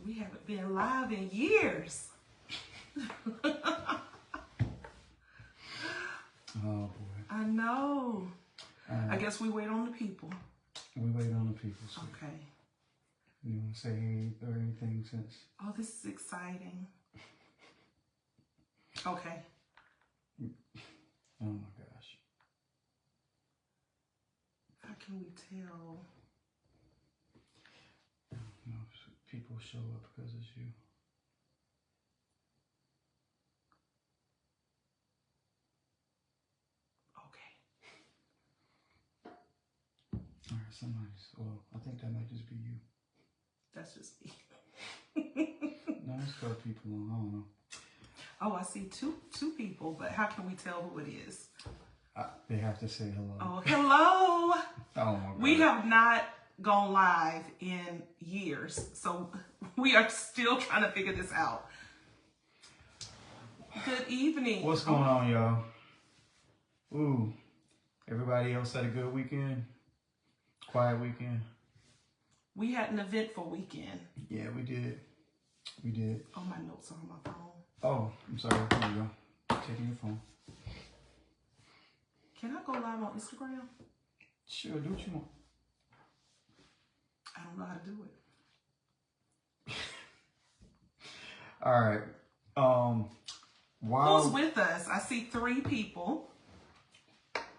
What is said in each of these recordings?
We haven't been live in years. Oh boy. I know. I guess we wait on the people. We wait on the people. So okay. You want to say anything since? Oh, this is exciting. Okay. Oh my gosh. How can we tell? You know, people show up because it's you. All right, somebody's. Well, I think that might just be you. That's just me. No, it's got people on. I don't know. Oh, I see two people, but how can we tell who it is? They have to say hello. Oh, hello. Oh my God. We have not gone live in years, so we are still trying to figure this out. Good evening. What's going on, y'all? Ooh, everybody else had a good weekend? Quiet weekend? We had an eventful weekend. Yeah, we did. We did. Oh, my notes are on my phone. Oh, I'm sorry. Here you go. Taking your phone. Can I go live on Instagram? Sure, do what you want. I don't know how to do it. All right. Who's with us? I see 3 people.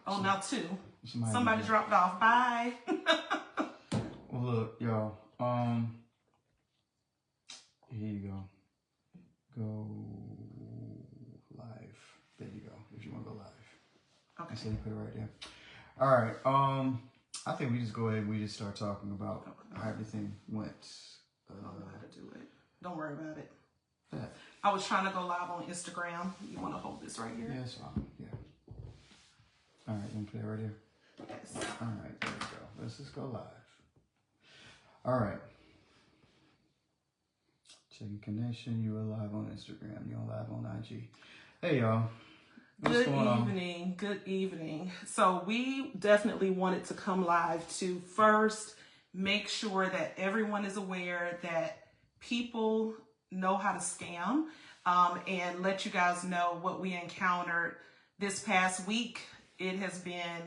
Oh, now 2. Somebody dropped off. Bye. Well, look, y'all. Here you go. Go live. There you go. If you want to go live. Okay. So you put it right there. All right. I think we just go ahead and we just start talking about how everything went. I don't know how to do it. Don't worry about it. Yeah. I was trying to go live on Instagram. You want to hold this right here? Yeah, it's fine. Yeah. All right. You want to play it right here? Yes. All right. There we go. Let's just go live. All right. Checking connection. You are live on Instagram. You're live on IG. Hey, y'all. Good evening. Good evening. So we definitely wanted to come live to first make sure that everyone is aware that people know how to scam, and let you guys know what we encountered this past week. It has been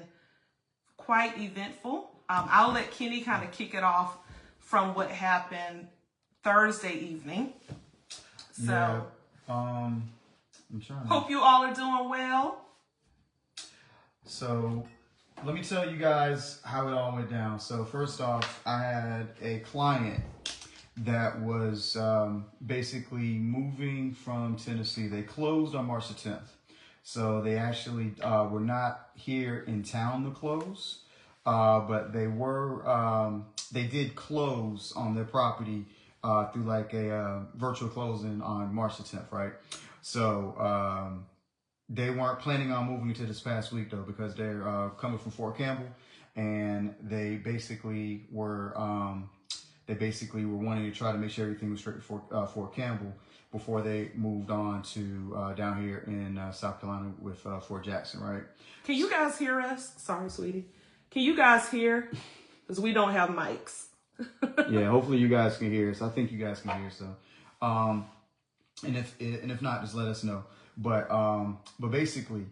quite eventful. I'll let Kenny kind of kick it off from what happened Thursday evening. So, yeah, I'm trying. Hope you all are doing well. So, let me tell you guys how it all went down. So, first off, I had a client that was basically moving from Tennessee. They closed on March the 10th. So, they actually were not here in town to close. But they were, they did close on their property through like a virtual closing on March the 10th, right? So they weren't planning on moving to this past week though, because they're coming from Fort Campbell, and they basically were wanting to try to make sure everything was straight for Fort Campbell before they moved on to down here in South Carolina with Fort Jackson, right? Can you guys hear us? Sorry, sweetie. Can you guys hear? Because we don't have mics. Yeah, hopefully you guys can hear us. I think you guys can hear us. So, and if not, just let us know. But basically,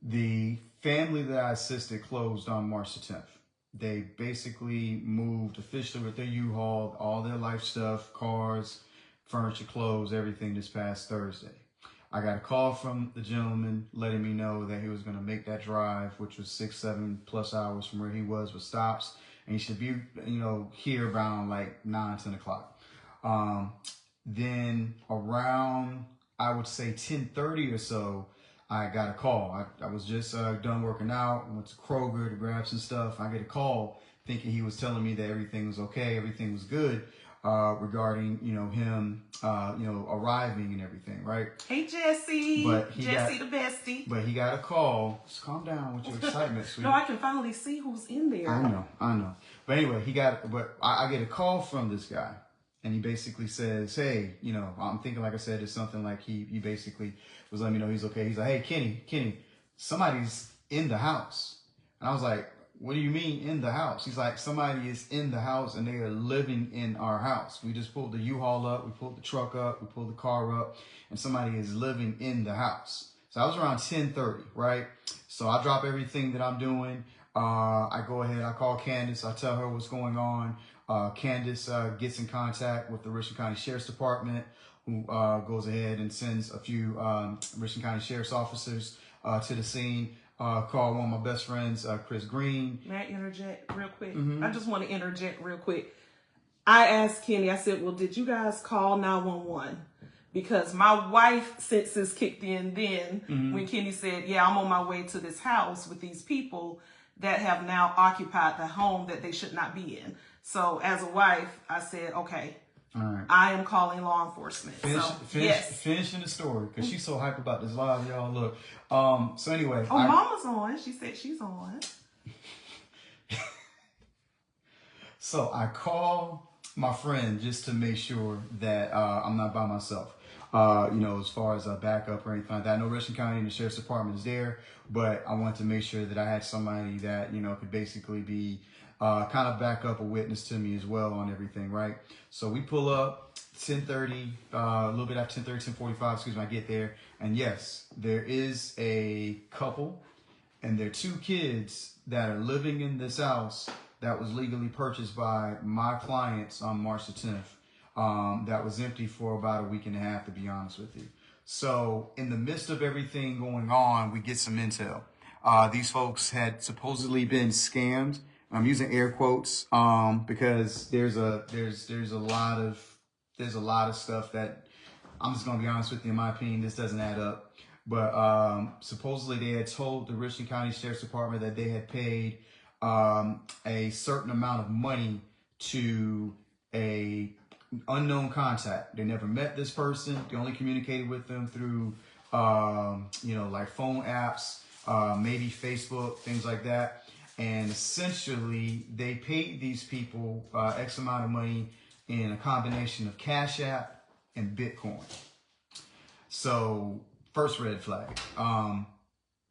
the family that I assisted closed on March the 10th. They basically moved officially with their U-Haul, all their life stuff, cars, furniture, clothes, everything this past Thursday. I got a call from the gentleman letting me know that he was going to make that drive, which was 6-7+ hours from where he was with stops. And he should be, here around like 9-10 o'clock. Then around, I would say 10:30 or so, I got a call. I was just done working out, went to Kroger to grab some stuff. I get a call thinking he was telling me that everything was okay, everything was good. Regarding, him, arriving and everything, right? Hey, Jesse. Jesse the bestie. But he got a call. Just calm down with your excitement, sweetie. No, I can finally see who's in there. I know. But anyway, I get a call from this guy, and he basically says, hey, I'm thinking, like I said, it's something like he basically was letting me know he's okay. He's like, hey, Kenny, somebody's in the house. And I was like, what do you mean in the house? He's like, somebody is in the house and they are living in our house. We just pulled the U-Haul up, we pulled the truck up, we pulled the car up, and somebody is living in the house. So I was around 10:30, right? So I drop everything that I'm doing. I go ahead, I call Candice, I tell her what's going on. Candice gets in contact with the Richland County Sheriff's Department, who goes ahead and sends a few Richland County Sheriff's officers to the scene. Call one of my best friends, Chris Green. May I interject real quick? I just want to interject real quick. I asked Kenny, I said, well, did you guys call 911? Because my wife senses kicked in then when Kenny said, yeah, I'm on my way to this house with these people that have now occupied the home that they should not be in. So as a wife, I said, okay, all right, I am calling law enforcement. Finishing the story, because she's so hype about this live, y'all. Look. So anyway. Mama's on. She said she's on. So I call my friend just to make sure that I'm not by myself. As far as a backup or anything like that. I know Richland County and the Sheriff's Department is there, but I wanted to make sure that I had somebody that, could basically be kind of back up a witness to me as well on everything, right? So we pull up 10:30, a little bit after 10:30, 10:45, I get there. And yes, there is a couple and their 2 kids that are living in this house that was legally purchased by my clients on March the 10th. That was empty for about a week and a half, to be honest with you. So in the midst of everything going on, we get some intel. These folks had supposedly been scammed. I'm using air quotes because there's a lot of stuff that I'm just gonna be honest with you. In my opinion, this doesn't add up. But supposedly they had told the Richland County Sheriff's Department that they had paid a certain amount of money to a unknown contact. They never met this person. They only communicated with them through, like phone apps, maybe Facebook, things like that. And essentially, they paid these people X amount of money in a combination of Cash App and Bitcoin. So, first red flag.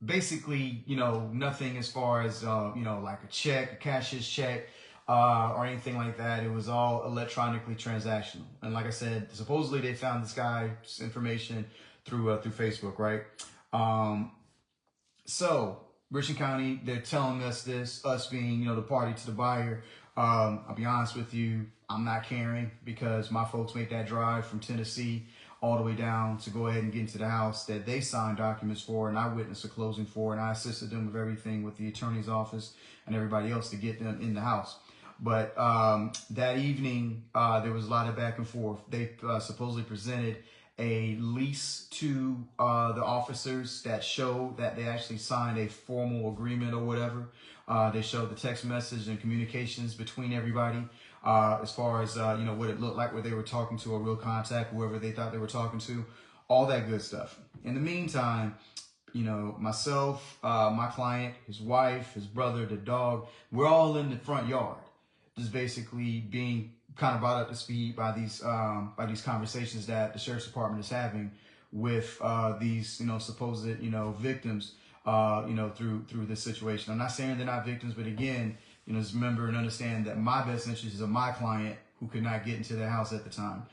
Basically, nothing as far as, like a check, a cashier's check, or anything like that. It was all electronically transactional. And like I said, supposedly they found this guy's information through Facebook, right? So Richland County, they're telling us this, us being, the party to the buyer. I'll be honest with you, I'm not caring, because my folks make that drive from Tennessee all the way down to go ahead and get into the house that they signed documents for, and I witnessed the closing for, and I assisted them with everything with the attorney's office and everybody else to get them in the house. But that evening, there was a lot of back and forth. They supposedly presented a lease to the officers that showed that they actually signed a formal agreement or whatever. They showed the text message and communications between everybody as far as, what it looked like, where they were talking to a real contact, whoever they thought they were talking to, all that good stuff. In the meantime, myself, my client, his wife, his brother, the dog, we're all in the front yard, just basically being kind of brought up to speed by these conversations that the Sheriff's Department is having with these supposed victims through this situation. I'm not saying they're not victims, but again, just remember and understand that my best interest is of my client who could not get into their house at the time.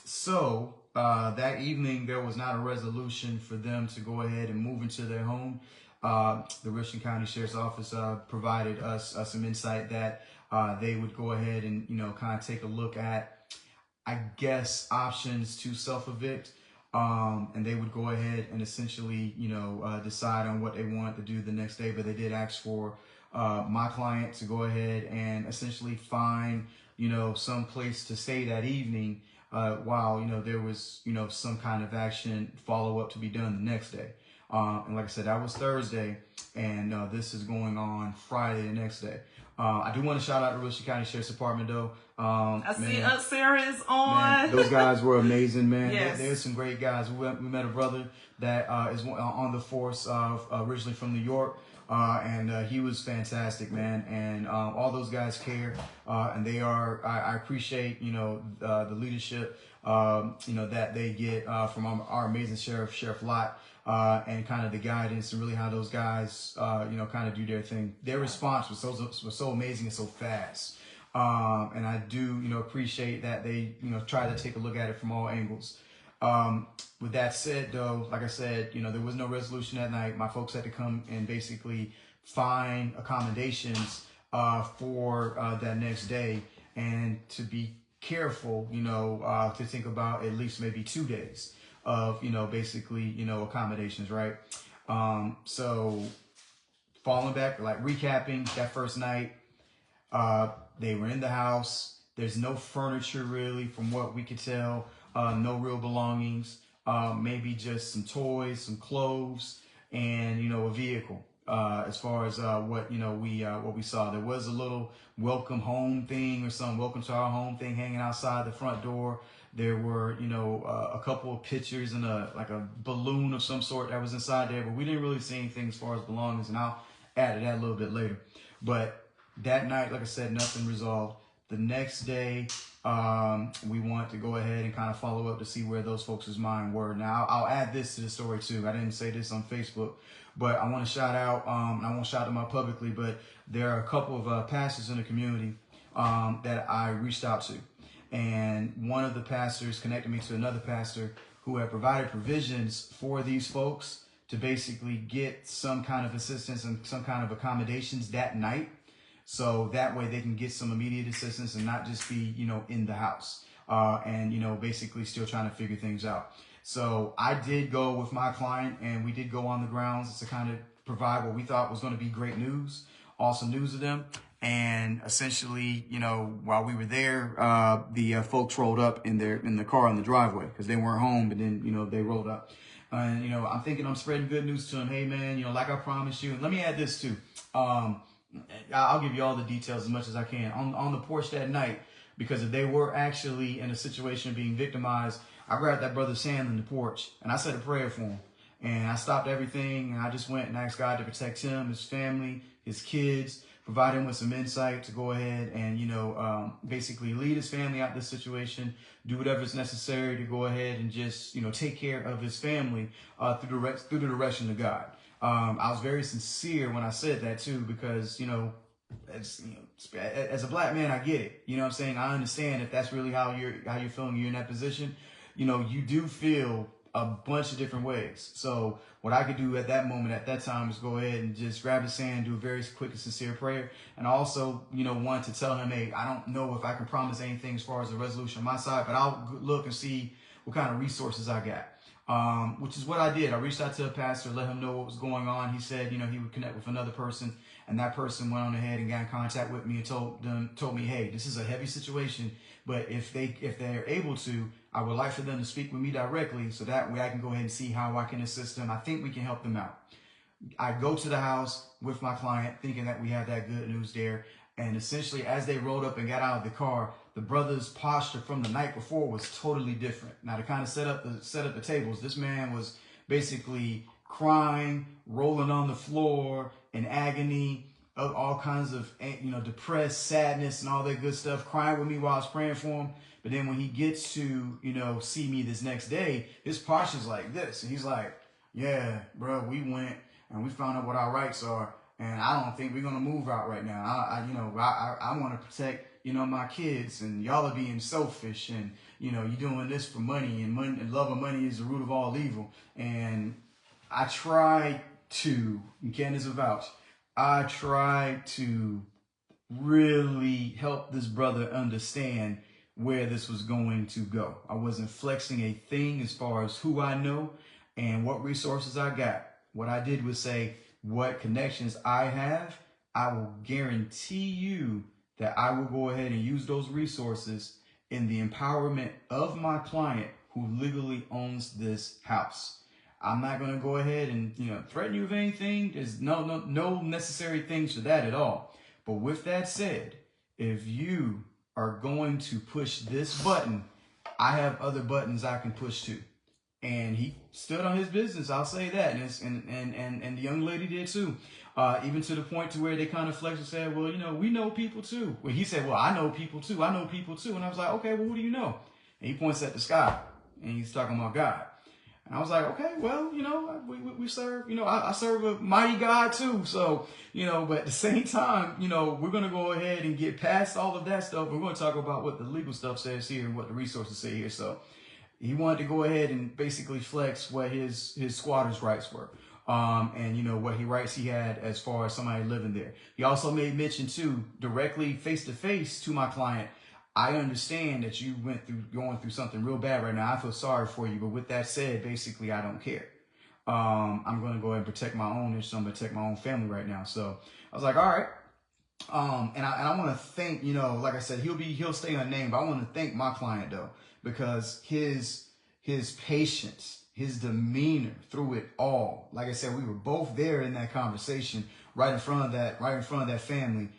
So that evening there was not a resolution for them to go ahead and move into their home. The Richland County Sheriff's Office provided us some insight that they would go ahead and, kind of take a look at, I guess, options to self-evict. And they would go ahead and essentially, decide on what they wanted to do the next day. But they did ask for my client to go ahead and essentially find, some place to stay that evening while, there was, some kind of action follow-up to be done the next day. And like I said, that was Thursday, and this is going on Friday the next day. I do want to shout out to Richland County Sheriff's Department, though. I see Aunt Sarah is on. Man, those guys were amazing, man. Yes. There's some great guys. We met a brother that is on the force, originally from New York, and he was fantastic, man. And all those guys care, and they are. I appreciate, the leadership, that they get from our amazing Sheriff Lott. and kind of the guidance and really how those guys, kind of do their thing. Their response was so amazing and so fast. And I do, appreciate that they, try to take a look at it from all angles. With that said, though, like I said, there was no resolution that night. My folks had to come and basically find accommodations for that next day, and to be careful, to think about at least maybe 2 days of, basically, accommodations, right? So falling back, like recapping that first night, they were in the house. There's no furniture really, from what we could tell. No real belongings. Maybe just some toys, some clothes, and a vehicle. As far as what we saw, there was a little welcome home thing or some welcome to our home thing hanging outside the front door. There were a couple of pictures and a balloon of some sort that was inside there, but we didn't really see anything as far as belongings, and I'll add to that a little bit later. But that night, like I said, nothing resolved. The next day, we want to go ahead and kind of follow up to see where those folks' mind were. Now, I'll add this to the story too. I didn't say this on Facebook, but I want to shout out, I won't shout them out publicly, but there are a couple of pastors in the community that I reached out to. And one of the pastors connected me to another pastor who had provided provisions for these folks to basically get some kind of assistance and some kind of accommodations that night. So that way they can get some immediate assistance and not just be, in the house and, basically still trying to figure things out. So I did go with my client, and we did go on the grounds to kind of provide what we thought was going to be great news, awesome news to them. And essentially, while we were there, the folks rolled up in the car in the driveway because they weren't home. But then, they rolled up. And, I'm thinking I'm spreading good news to them. Hey, man, like I promised you. And let me add this, too. I'll give you all the details as much as I can. On the porch that night, because if they were actually in a situation of being victimized, I grabbed that brother's hand on the porch, and I said a prayer for him. And I stopped everything, and I just went and asked God to protect him, his family, his kids, provide him with some insight to go ahead and, basically lead his family out of this situation, do whatever's necessary to go ahead and just, take care of his family through the direction of God. I was very sincere when I said that too, because, as a black man, I get it. You know what I'm saying? I understand if that's really how you're feeling, you're in that position. You do feel a bunch of different ways. So what I could do at that moment, at that time, is go ahead and just grab his hand, do a very quick and sincere prayer. And also, want to tell him, hey, I don't know if I can promise anything as far as a resolution on my side, but I'll look and see what kind of resources I got. Which is what I did. I reached out to a pastor, let him know what was going on. He said, he would connect with another person, and that person went on ahead and got in contact with me and told me, hey, this is a heavy situation, but if they're able to, I would like for them to speak with me directly, so that way I can go ahead and see how I can assist them. I think we can help them out. I go to the house with my client, thinking that we have that good news there. And essentially, as they rolled up and got out of the car, the brother's posture from the night before was totally different. Now, to kind of set up the tables, this man was basically crying, rolling on the floor in agony, all kinds of, depressed, sadness, and all that good stuff, crying with me while I was praying for him. But then when he gets to, see me this next day, his posture's like this. And he's like, yeah, bro, we went and we found out what our rights are. And I don't think we're going to move out right now. I want to protect, my kids, and y'all are being selfish, and, you're doing this for money, and love of money is the root of all evil. And I try to, and Candice will vouch, I try to really help this brother understand where this was going to go. I wasn't flexing a thing as far as who I know and what resources I got. What I did was say, what connections I have, I will guarantee you that I will go ahead and use those resources in the empowerment of my client who legally owns this house. I'm not going to go ahead and, threaten you with anything. There's no necessary things for that at all. But with that said, if you are going to push this button, I have other buttons I can push to. And he stood on his business, I'll say that. And the young lady did too. Even to the point to where they kind of flexed and said, well, we know people too. Well, he said, well, I know people too. I know people too. And I was like, okay, well, who do you know? And he points at the sky, and he's talking about God. And I was like, okay, well, we serve, I serve a mighty God too. So, but at the same time, we're going to go ahead and get past all of that stuff. We're going to talk about what the legal stuff says here and what the resources say here. So he wanted to go ahead and basically flex what his squatters' rights were. And what rights he had as far as somebody living there. He also made mention too, directly face to face to my client. I understand that you going through something real bad right now. I feel sorry for you, but with that said, basically, I don't care. I'm going to go ahead and protect my own, so I'm going to protect my own family right now. So I was like, all right. And I want to thank, like I said, he'll stay unnamed, but I want to thank my client though, because his patience, his demeanor through it all. Like I said, we were both there in that conversation, right in front of that family.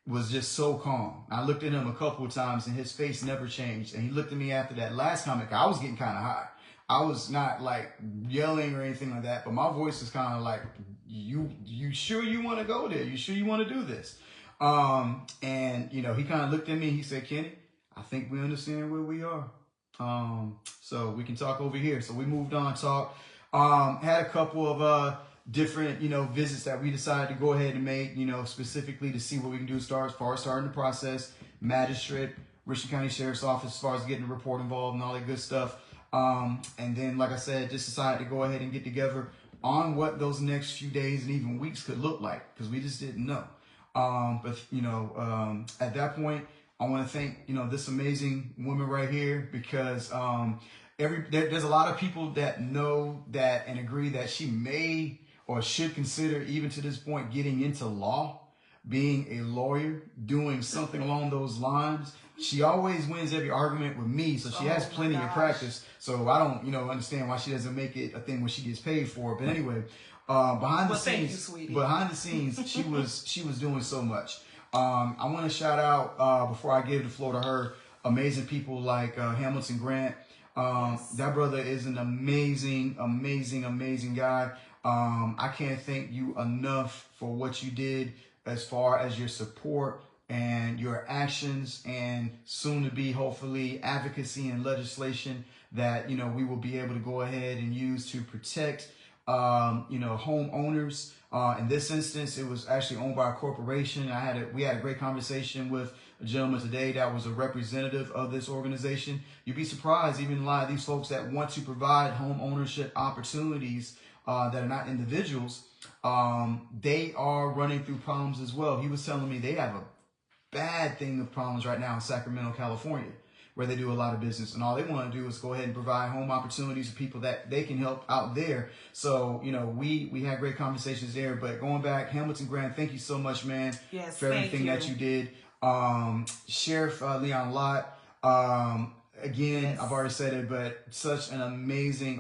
Was just so calm. I looked at him a couple of times and his face never changed. And he looked at me after that last comment. I was getting kind of high. I was not like yelling or anything like that, but my voice was kind of like, you sure you want to go there? You sure you want to do this? And he kind of looked at me and he said, Kenny, I think we understand where we are. So we can talk over here. So we moved on, talked, had a couple of, different, visits that we decided to go ahead and make, specifically to see what we can do as far as starting the process, magistrate, Richland County Sheriff's Office, as far as getting the report involved and all that good stuff. And then, like I said, just decided to go ahead and get together on what those next few days and even weeks could look like, because we just didn't know. But at that point, I want to thank, this amazing woman right here, because, there's a lot of people that know that and agree that she may or should consider, even to this point, getting into law, being a lawyer, doing something along those lines. She always wins every argument with me, so she has plenty of practice. So I don't, understand why she doesn't make it a thing when she gets paid for it. But anyway, behind the scenes, she was doing so much. I want to shout out before I give the floor to her, amazing people like Hamilton Grant. That brother is an amazing guy. I can't thank you enough for what you did as far as your support and your actions, and soon to be hopefully advocacy and legislation that we will be able to go ahead and use to protect homeowners. In this instance, it was actually owned by a corporation. We had a great conversation with a gentleman today that was a representative of this organization. You'd be surprised, even a lot of these folks that want to provide home ownership opportunities that are not individuals, they are running through problems as well. He was telling me they have a bad thing of problems right now in Sacramento, California, where they do a lot of business, and all they want to do is go ahead and provide home opportunities to people that they can help out there. So, we had great conversations there. But going back, Hamilton Grant, thank you so much, man, for everything that you did. Sheriff Leon Lott, again, yes. I've already said it, but such an amazing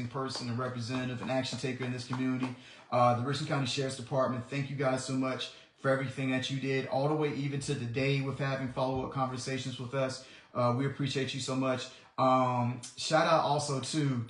person and representative and action taker in this community. The Richland County Sheriff's Department, thank you guys so much for everything that you did, all the way even to today with having follow-up conversations with us. We appreciate you so much. Shout out also to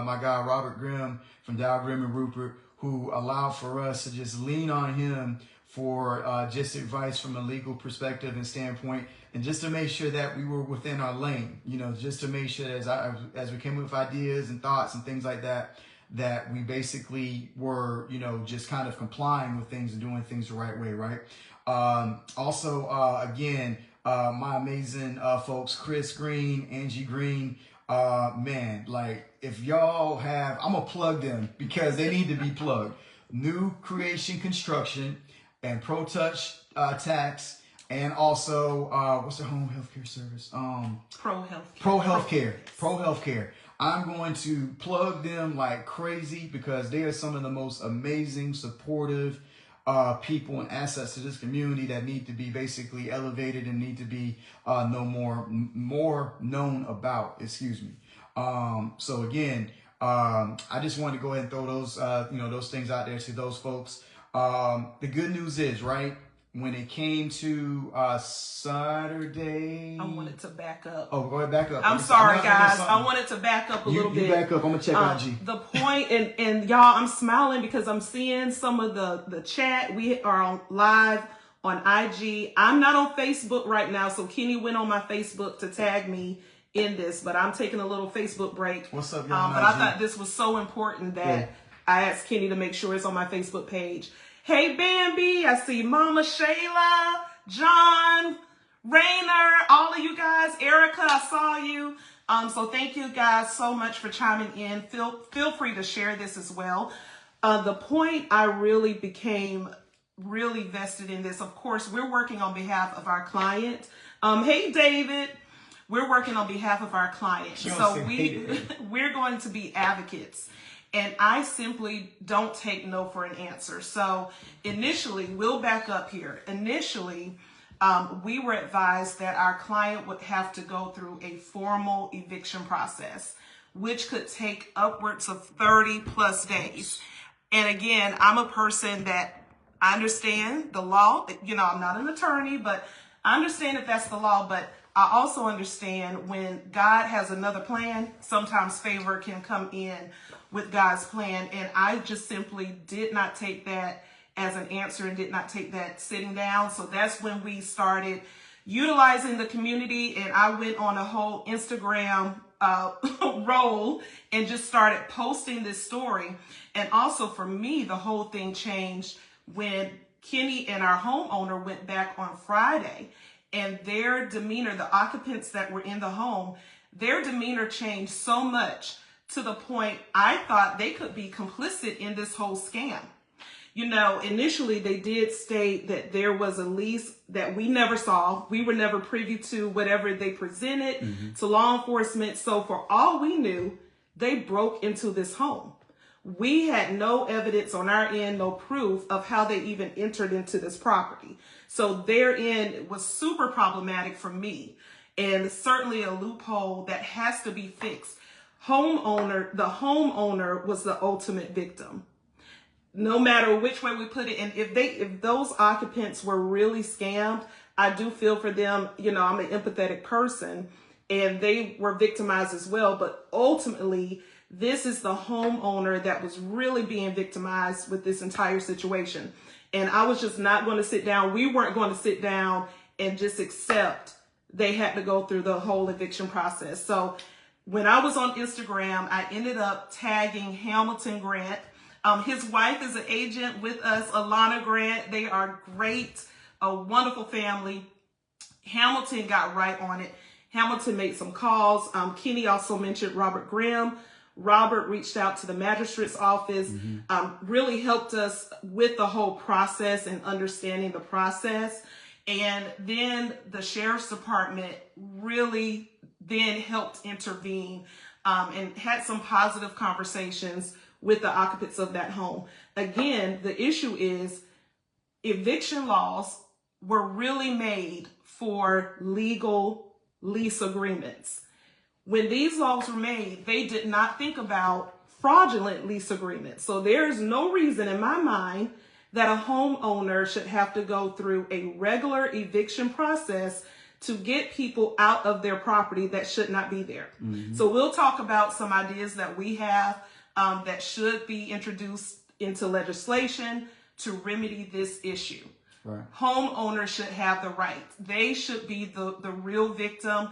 my guy Robert Grimm from Dow Grimm and Rupert, who allowed for us to just lean on him for just advice from a legal perspective and standpoint, and just to make sure that we were within our lane, just to make sure that as we came up with ideas and thoughts and things like that, that we basically were, just kind of complying with things and doing things the right way, right? Also, again, my amazing folks, Chris Green, Angie Green, man, like if y'all have, I'm gonna plug them because they need to be plugged. New Creation Construction and Pro Touch Tax, and also what's their home healthcare service? Pro Healthcare. I'm going to plug them like crazy because they are some of the most amazing, supportive people and assets to this community that need to be basically elevated and need to be more known about. Excuse me. So again, I just wanted to go ahead and throw those those things out there to those folks. The good news is, right, when it came to Saturday, I wanted to back up. Oh, go ahead, back up. I'm sorry, guys. I wanted to back up a little bit. You back up. I'm gonna check IG. The point, and y'all, I'm smiling because I'm seeing some of the chat. We are on live on IG. I'm not on Facebook right now, so Kenny went on my Facebook to tag me in this, but I'm taking a little Facebook break. What's up, y'all? But I thought this was so important that I asked Kenny to make sure it's on my Facebook page. Hey, Bambi, I see Mama Shayla, John, Rainer, all of you guys. Erica, I saw you. So thank you guys so much for chiming in. Feel free to share this as well. The point I really became really vested in this, of course, we're working on behalf of our client. Hey, David, we're working on behalf of our client. So we're going to be advocates. And I simply don't take no for an answer. So initially, we'll back up here. Initially, we were advised that our client would have to go through a formal eviction process, which could take upwards of 30 plus days. And again, I'm a person that I understand the law. You know, I'm not an attorney, but I understand if that's the law. But I also understand when God has another plan, sometimes favor can come in with God's plan. And I just simply did not take that as an answer and did not take that sitting down. So that's when we started utilizing the community, and I went on a whole Instagram role and just started posting this story. And also for me, the whole thing changed when Kenny and our homeowner went back on Friday, and their demeanor, the occupants that were in the home, their demeanor changed so much to the point I thought they could be complicit in this whole scam. You know, initially they did state that there was a lease that we never saw. We were never privy to whatever they presented to law enforcement. So for all we knew, they broke into this home. We had no evidence on our end, no proof of how they even entered into this property. So their end was super problematic for me, and certainly a loophole that has to be fixed. The homeowner was the ultimate victim. No matter which way we put it, and if those occupants were really scammed, I do feel for them. You know, I'm an empathetic person, and they were victimized as well. But ultimately, this is the homeowner that was really being victimized with this entire situation. And I was just not going to sit down. We weren't going to sit down and just accept they had to go through the whole eviction process. So when I was on Instagram, I ended up tagging Hamilton Grant. His wife is an agent with us, Alana Grant. They are great, a wonderful family. Hamilton got right on it. Hamilton made some calls. Kenny also mentioned Robert Grimm. Robert reached out to the magistrate's office, really helped us with the whole process and understanding the process. And then the sheriff's department really then helped intervene and had some positive conversations with the occupants of that home. Again, the issue is eviction laws were really made for legal lease agreements. When these laws were made, they did not think about fraudulent lease agreements. So there is no reason in my mind that a homeowner should have to go through a regular eviction process to get people out of their property that should not be there. So we'll talk about some ideas that we have that should be introduced into legislation to remedy this issue. Right. Homeowners should have the right. They should be the real victim.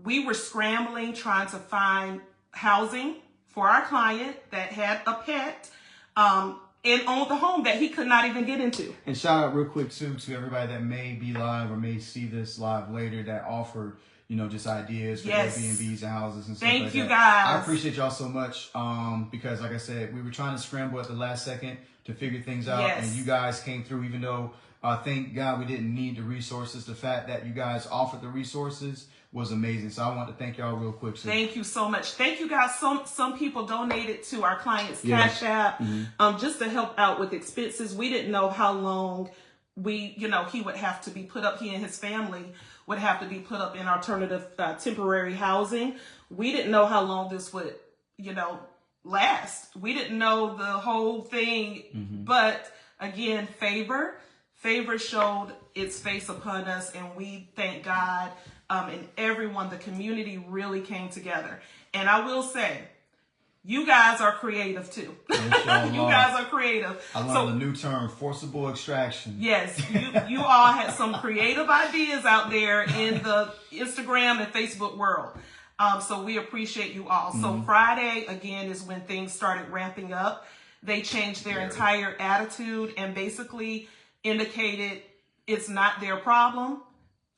We were scrambling, trying to find housing for our client that had a pet and owned the home that he could not even get into. And shout out real quick, too, to everybody that may be live or may see this live later that offered, you know, just ideas for Airbnbs and houses and stuff like that. Thank you, guys. I appreciate y'all so much because, like I said, we were trying to scramble at the last second to figure things out. And you guys came through, even though, thank God we didn't need the resources. The fact that you guys offered the resources was amazing. So I want to thank y'all real quick. So. Thank you so much. Thank you guys. Some people donated to our client's Cash App just to help out with expenses. We didn't know how long he would have to be put up. He and his family would have to be put up in alternative temporary housing. We didn't know how long this would, last. We didn't know the whole thing. But again, favor showed its face upon us, and we thank God. And everyone, the community really came together. And I will say, you guys are creative too. You guys are creative. I learned a new term, forcible extraction. Yes, you all had some creative ideas out there in the Instagram and Facebook world. So we appreciate you all. So Friday, again, is when things started ramping up. They changed their entire attitude and basically indicated it's not their problem.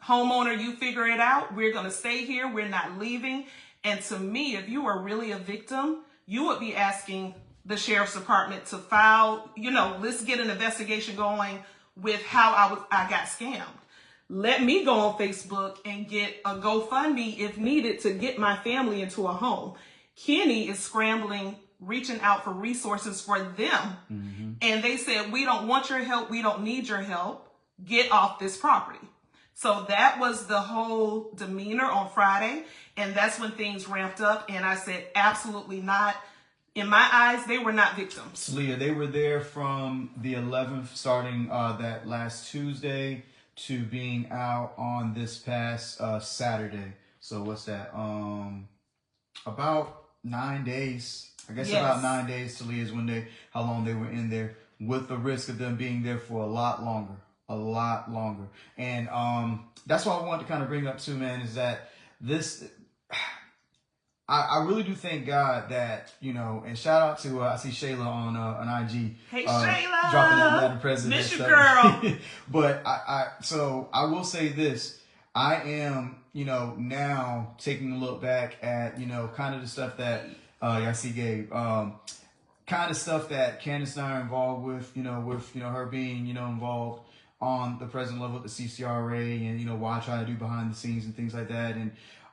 Homeowner, you figure it out. We're going to stay here. We're not leaving. And to me, if you are really a victim, you would be asking the sheriff's department to file, let's get an investigation going with how I got scammed. Let me go on Facebook and get a GoFundMe if needed to get my family into a home. Kenny is scrambling, reaching out for resources for them. And they said, we don't want your help. We don't need your help. Get off this property. So that was the whole demeanor on Friday. And that's when things ramped up. And I said, absolutely not. In my eyes, they were not victims. Leah, they were there from the 11th, starting that last Tuesday, to being out on this past Saturday. So what's that? About 9 days. I guess about 9 days to Leah's how long they were in there, with the risk of them being there for a lot longer. And that's what I wanted to kind of bring up too, man, is that this, I really do thank God that, and shout out to, I see Shayla on IG. Hey, Shayla! Dropping that Madam President. Miss you, girl. But so I will say this. I am, now taking a look back at, kind of the stuff that, I see Gabe, kind of stuff that Candice and I are involved with, her being, involved on the president level at the CCRA, and, what I try to do behind the scenes and things like that. And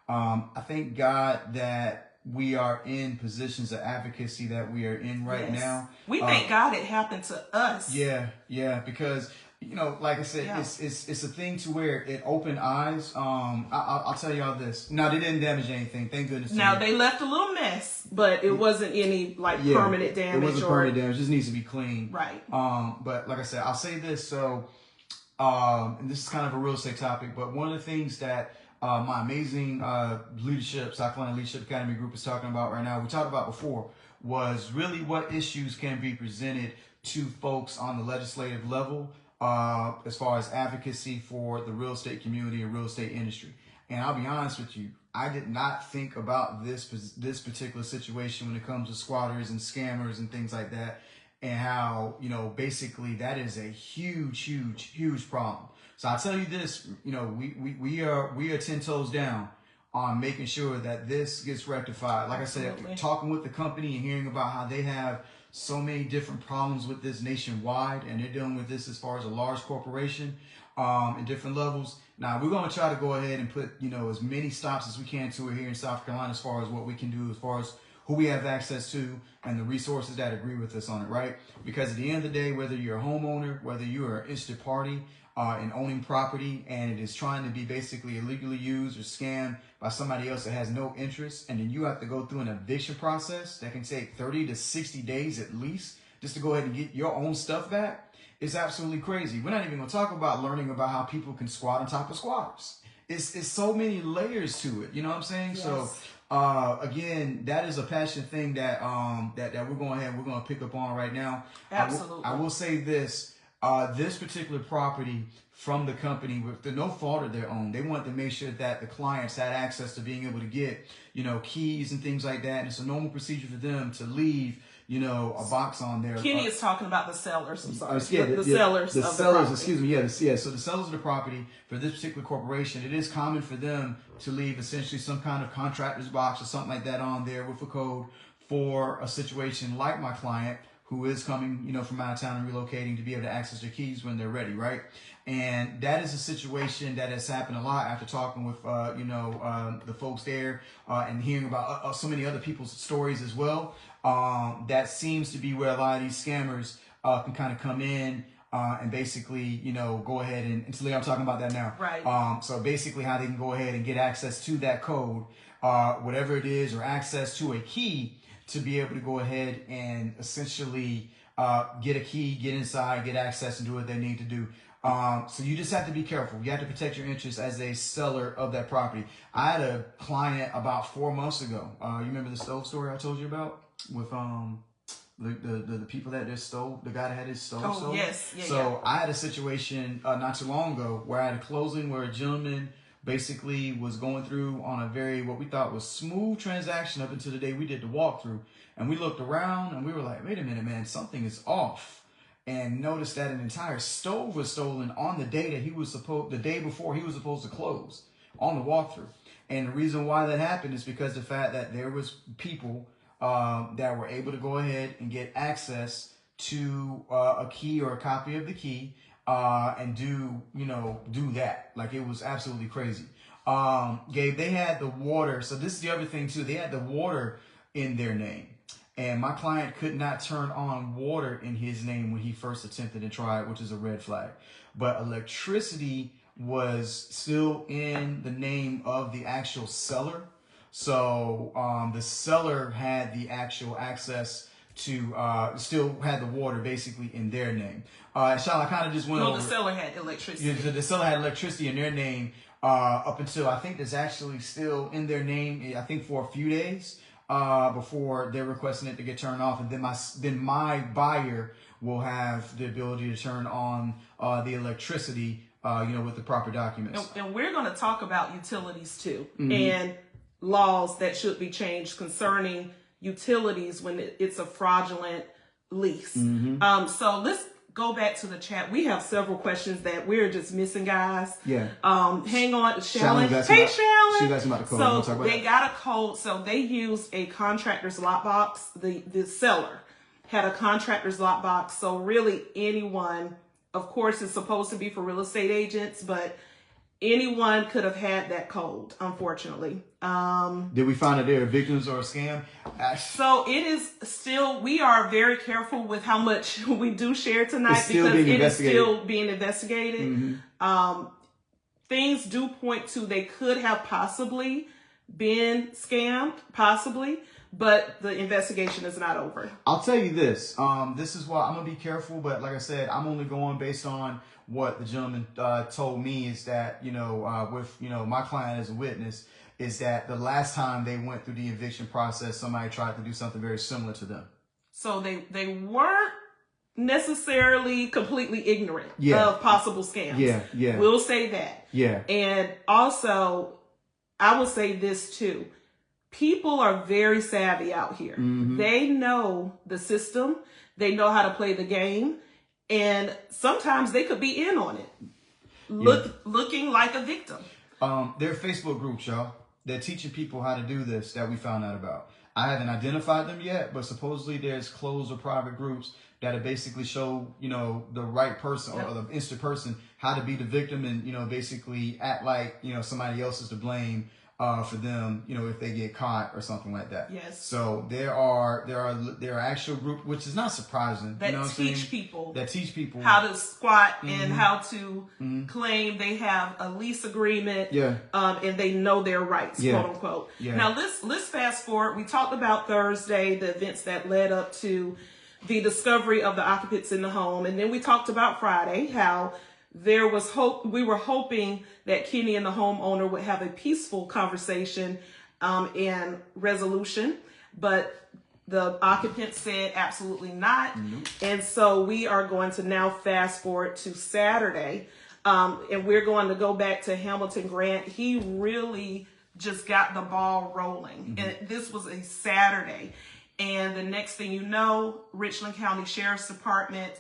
I thank God that we are in positions of advocacy that we are in right now. We thank God it happened to us. Yeah, because, like I said, it's a thing to where it opened eyes. I'll tell y'all this. Now, they didn't damage anything. Thank goodness. Now, they left a little mess, but it wasn't any permanent damage. It wasn't permanent damage. It just needs to be clean. Right. But like I said, I'll say this. So, and this is kind of a real estate topic, but one of the things that my amazing leadership, South Carolina Leadership Academy group is talking about right now, we talked about before, was really what issues can be presented to folks on the legislative level as far as advocacy for the real estate community and real estate industry. And I'll be honest with you, I did not think about this particular situation when it comes to squatters and scammers and things like that, and how, basically that is a huge problem. So I'll tell you this, we are 10 toes down on making sure that this gets rectified. Like Absolutely. I said, talking with the company and hearing about how they have so many different problems with this nationwide, and they're dealing with this as far as a large corporation in different levels. Now, we're going to try to go ahead and put, as many stops as we can to it here in South Carolina as far as what we can do, as far as who we have access to and the resources that agree with us on it, right? Because at the end of the day, whether you're a homeowner, whether you are an interested party in owning property and it is trying to be basically illegally used or scammed by somebody else that has no interest, and then you have to go through an eviction process that can take 30 to 60 days at least just to go ahead and get your own stuff back, it's absolutely crazy. We're not even going to talk about learning about how people can squat on top of squatters. It's so many layers to it, you know what I'm saying? Yes. So again, that is a passion thing that that we're going ahead and we're going to pick up on right now. Absolutely. I will say this. This particular property from the company, with no fault of their own, they want to make sure that the clients had access to being able to get, keys and things like that. And it's a normal procedure for them to leave, a box on there. Kenny is talking about the sellers. I'm sorry. The sellers of the property. Excuse me. Yeah. So the sellers of the property for this particular corporation, it is common for them to leave essentially some kind of contractor's box or something like that on there with a code for a situation like my client, who is coming, from out of town and relocating, to be able to access their keys when they're ready, right? And that is a situation that has happened a lot after talking with, the folks there and hearing about so many other people's stories as well. That seems to be where a lot of these scammers can kind of come in and basically, go ahead and so I'm talking about that now. Right. So basically how they can go ahead and get access to that code, whatever it is, or access to a key, to be able to go ahead and essentially get a key, get inside, get access, and do what they need to do. So you just have to be careful. You have to protect your interests as a seller of that property. I had a client about 4 months ago. You remember the stove story I told you about with the people that just stole, the guy that had his stove sold? Yes. So I had a situation not too long ago where I had a closing where a gentleman basically was going through on a very, what we thought was smooth transaction up until the day we did the walkthrough. And we looked around and we were like, wait a minute, man, something is off. And noticed that an entire stove was stolen on the day that the day before he was supposed to close on the walkthrough. And the reason why that happened is because the fact that there was people that were able to go ahead and get access to a key or a copy of the key and do that. Like, it was absolutely crazy. Gabe, they had the water. So this is the other thing too. They had the water in their name. And my client could not turn on water in his name when he first attempted and tried, which is a red flag. But electricity was still in the name of the actual seller. So the seller had the actual access to, still had the water basically in their name. Sean, I kind of just went over. The seller had electricity. Yeah, the seller had electricity in their name up until, I think that's actually still in their name, I think for a few days before they're requesting it to get turned off. And then my buyer will have the ability to turn on the electricity, with the proper documents. And we're going to talk about utilities too, Mm-hmm. and laws that should be changed concerning utilities when it's a fraudulent lease. Mm-hmm. So let's go back to the chat. We have several questions that we're just missing, guys. Yeah. Hang on, Shallon. Hey, Shallon. She's asking about the code. So they got a code. So they used a contractor's lockbox. The seller had a contractor's lockbox. So really anyone, of course, it's supposed to be for real estate agents, but anyone could have had that code, unfortunately. Did we find that they are victims or a scam? So it is still, we are very careful with how much we do share tonight because it is still being investigated. Mm-hmm. Things do point to they could have possibly been scammed, possibly, but the investigation is not over. I'll tell you this. This is why I'm going to be careful, but like I said, I'm only going based on what the gentleman told me is that, with, my client as a witness, is that the last time they went through the eviction process, somebody tried to do something very similar to them. So they weren't necessarily completely ignorant of possible scams. Yeah. We'll say that. Yeah. And also, I will say this too. People are very savvy out here. Mm-hmm. They know the system. They know how to play the game. And sometimes they could be in on it, looking like a victim. There are Facebook groups, y'all. They're teaching people how to do this that we found out about. I haven't identified them yet, but supposedly there's closed or private groups that basically show, the right person or the instant person how to be the victim and, basically act like, somebody else is to blame for them, if they get caught or something like that. Yes. So there are actual groups, which is not surprising. That teach people how to squat and how to claim they have a lease agreement. Yeah. And they know their rights, quote unquote. Yeah. Now let's fast forward. We talked about Thursday, the events that led up to the discovery of the occupants in the home, and then we talked about Friday how there was hope. We were hoping that Kenny and the homeowner would have a peaceful conversation and resolution, but the occupant said absolutely not. Mm-hmm. And so we are going to now fast forward to Saturday, and we're going to go back to Hamilton Grant. He really just got the ball rolling, and this was a Saturday. And the next thing you know, Richland County Sheriff's Department,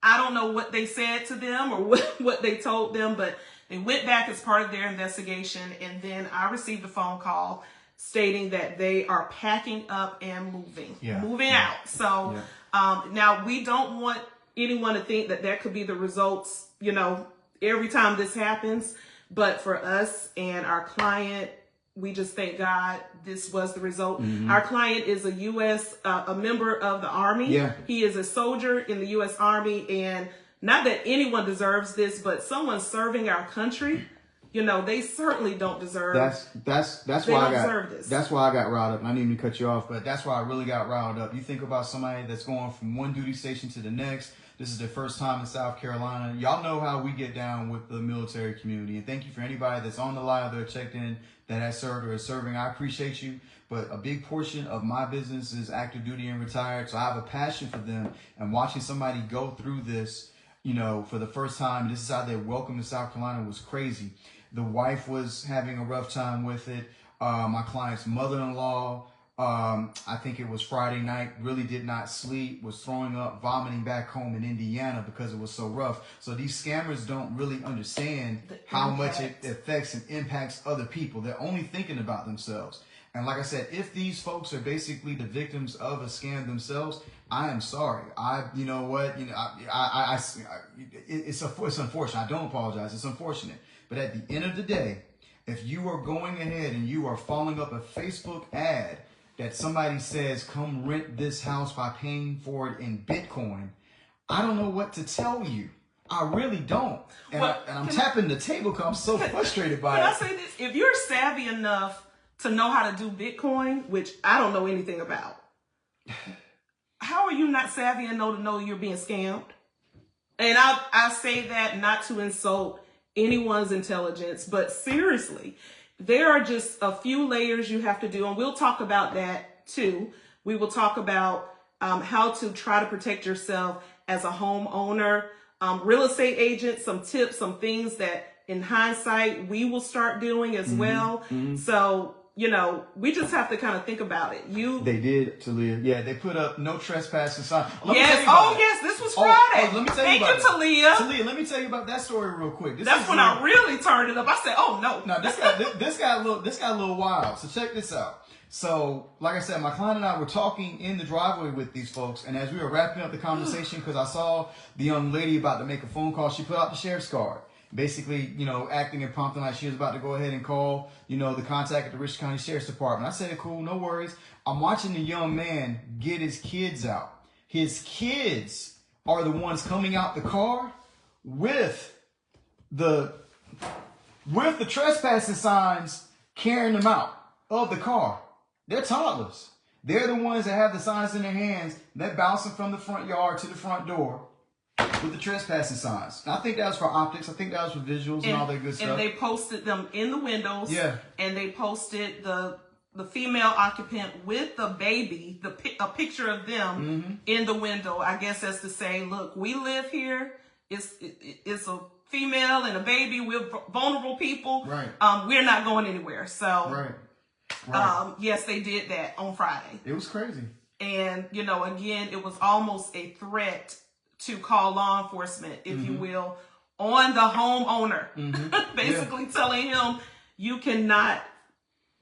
I don't know what they said to them or what they told them, but they went back as part of their investigation. And then I received a phone call stating that they are packing up and moving out. So now we don't want anyone to think that that could be the results, every time this happens. But for us and our client, we just thank God this was the result. Mm-hmm. Our client is a U.S., a member of the Army. Yeah. He is a soldier in the U.S. Army. And not that anyone deserves this, but someone serving our country, they certainly don't deserve. That's why I got riled up. And I didn't even cut you off, but that's why I really got riled up. You think about somebody that's going from one duty station to the next. This is their first time in South Carolina. Y'all know how we get down with the military community. And thank you for anybody that's on the live that checked in, that has served or is serving. I appreciate you. But a big portion of my business is active duty and retired. So I have a passion for them. And watching somebody go through this, for the first time, this is how they're welcome to South Carolina was crazy. The wife was having a rough time with it. My client's mother-in-law, I think it was Friday night, really did not sleep, was throwing up, vomiting back home in Indiana because it was so rough. So these scammers don't really understand how much it affects and impacts other people. They're only thinking about themselves. And like I said, if these folks are basically the victims of a scam themselves, I am sorry. You know what? It's unfortunate. I don't apologize. It's unfortunate. But at the end of the day, if you are going ahead and you are following up a Facebook ad that somebody says, come rent this house by paying for it in Bitcoin, I don't know what to tell you. I really don't. And, I'm tapping the table because I'm so frustrated by it. Can I say this? If you're savvy enough to know how to do Bitcoin, which I don't know anything about, how are you not savvy enough to know you're being scammed? And I say that not to insult anyone's intelligence, but seriously, there are just a few layers you have to do, and we'll talk about that too. We will talk about how to try to protect yourself as a homeowner, real estate agent, some tips, some things that in hindsight we will start doing as well. So, you know, we just have to kind of think about it. They did, Talia. Yeah, they put up no trespassing sign. Yes, this was Friday. Let me tell you about Talia. Talia, let me tell you about that story real quick. That's when I really turned it up. I said, "Oh no." No, this got a little wild. So check this out. So, like I said, my client and I were talking in the driveway with these folks, and as we were wrapping up the conversation, because I saw the young lady about to make a phone call, she put out the sheriff's card. Basically, you know, acting and prompting like she was about to go ahead and call, you know, the contact at the Richland County Sheriff's Department. I said, cool, no worries. I'm watching the young man get his kids out. His kids are the ones coming out the car with the trespassing signs, carrying them out of the car. They're toddlers. They're the ones that have the signs in their hands. They're bouncing from the front yard to the front door with the trespassing signs. And I think that was for optics. I think that was for visuals and all that good stuff. And they posted them in the windows. Yeah. And they posted the female occupant with the baby, a picture of them in the window. I guess that's to say, look, we live here. It's a female and a baby. We're vulnerable people. Right. We're not going anywhere. So, right. Yes, they did that on Friday. It was crazy. And, you know, again, it was almost a threat to call law enforcement, if you will, on the homeowner, basically telling him you cannot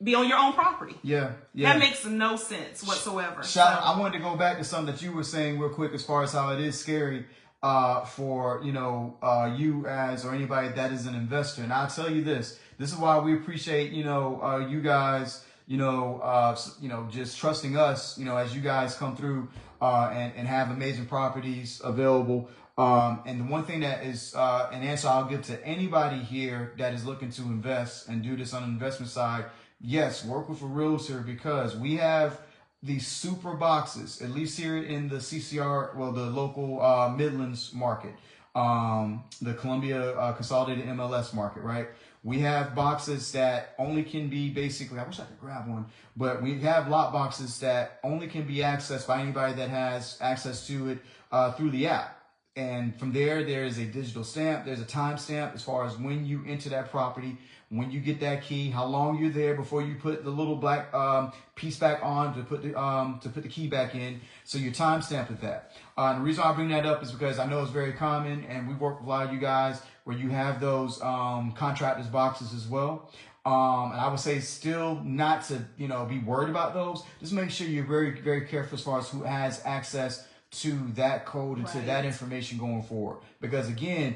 be on your own property. Yeah. That makes no sense whatsoever. I wanted to go back to something that you were saying real quick as far as how it is scary for, you know, you as or anybody that is an investor. And I'll tell you this is why we appreciate, you know, you guys, you know, just trusting us, you know, as you guys come through and have amazing properties available. And the one thing that is an answer I'll give to anybody here that is looking to invest and do this on the investment side, yes, work with a realtor, because we have these super boxes, at least here in the CCR, well, the local Midlands market, the Columbia Consolidated MLS market, right? We have boxes that only can be basically, I wish I could grab one, but we have lot boxes that only can be accessed by anybody that has access to it through the app. And from there is a digital stamp. There's a time stamp as far as when you enter that property, when you get that key, how long you're there before you put the little black piece back on to put the key back in. So you're time stamped with that. And the reason I bring that up is because I know it's very common, and we work with a lot of you guys where you have those contractors boxes as well. And I would say still not to, you know, be worried about those. Just make sure you're very, very careful as far as who has access to that code and to that information going forward. Because again,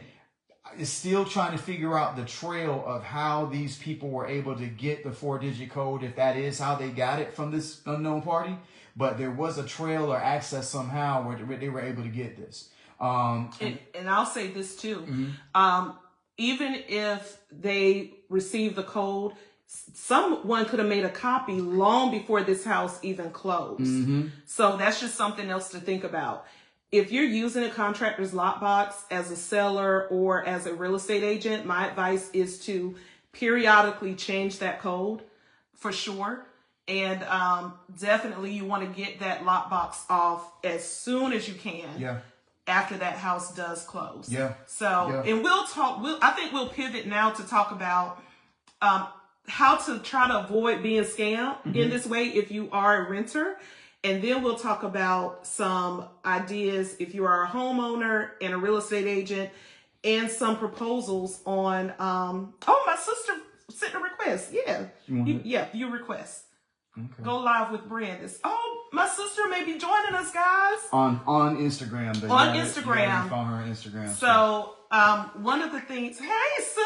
it's still trying to figure out the trail of how these people were able to get the 4-digit code, if that is how they got it from this unknown party. But there was a trail or access somehow where they were able to get this. And I'll say this too. Even if they received the code, someone could have made a copy long before this house even closed. So that's just something else to think about. If you're using a contractor's lockbox as a seller or as a real estate agent, my advice is to periodically change that code for sure. And definitely you want to get that lockbox off as soon as you can. after that house does close. Yeah. So, and I think we'll pivot now to talk about how to try to avoid being scammed in this way if you are a renter. And then we'll talk about some ideas if you are a homeowner and a real estate agent, and some proposals on, my sister sent a request. Yeah. You request. Okay. Go live with Brandis. Oh, my sister may be joining us, guys. On Instagram. Instagram. You follow her on Instagram. So, one of the things, hey, sister.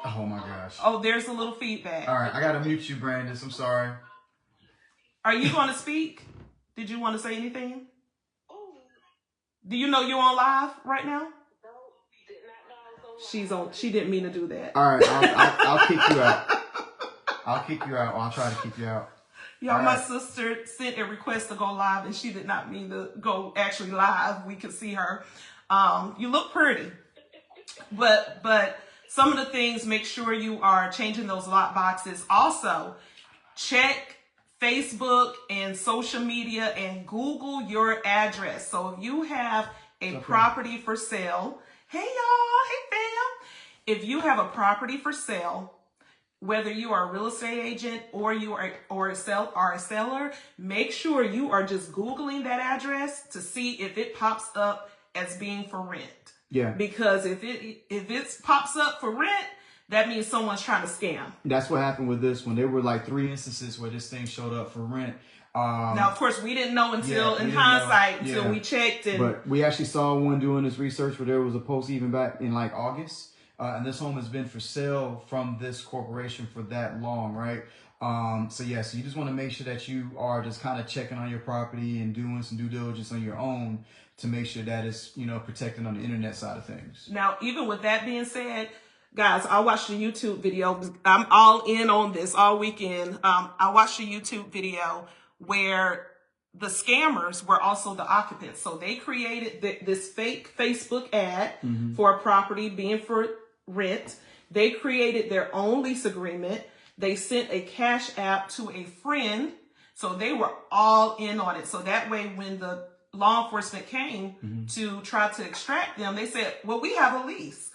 Oh my gosh. Oh, there's a little feedback. All right, I gotta mute you, Brandis. I'm sorry. Are you going to speak? Did you want to say anything? Do you know you're on live right now? She's on. She didn't mean to do that. All right, I'll kick you out. I'll kick you out. I'll try to kick you out. Y'all, my sister sent a request to go live, and she did not mean to go actually live. We could see her. You look pretty, but some of the things, make sure you are changing those lock boxes. Also, check Facebook and social media and Google your address. So if you have a property for sale, hey y'all, hey fam. If you have a property for sale, whether you are a real estate agent or you are a seller, make sure you are just Googling that address to see if it pops up as being for rent. Yeah. Because if it pops up for rent, that means someone's trying to scam. That's what happened with this one. There were like 3 instances where this thing showed up for rent. Now, of course, we didn't know until we checked. But we actually saw one doing this research where there was a post even back in like August. And this home has been for sale from this corporation for that long, right? So you just want to make sure that you are just kind of checking on your property and doing some due diligence on your own to make sure that it's, protected on the internet side of things. Now, even with that being said, guys, I watched the YouTube video. I'm all in on this all weekend. I watched a YouTube video where the scammers were also the occupants. So they created this fake Facebook ad for a property being for rent. They created their own lease agreement. They sent a cash app to a friend. So they were all in on it. So that way, when the law enforcement came to try to extract them, they said, well, we have a lease.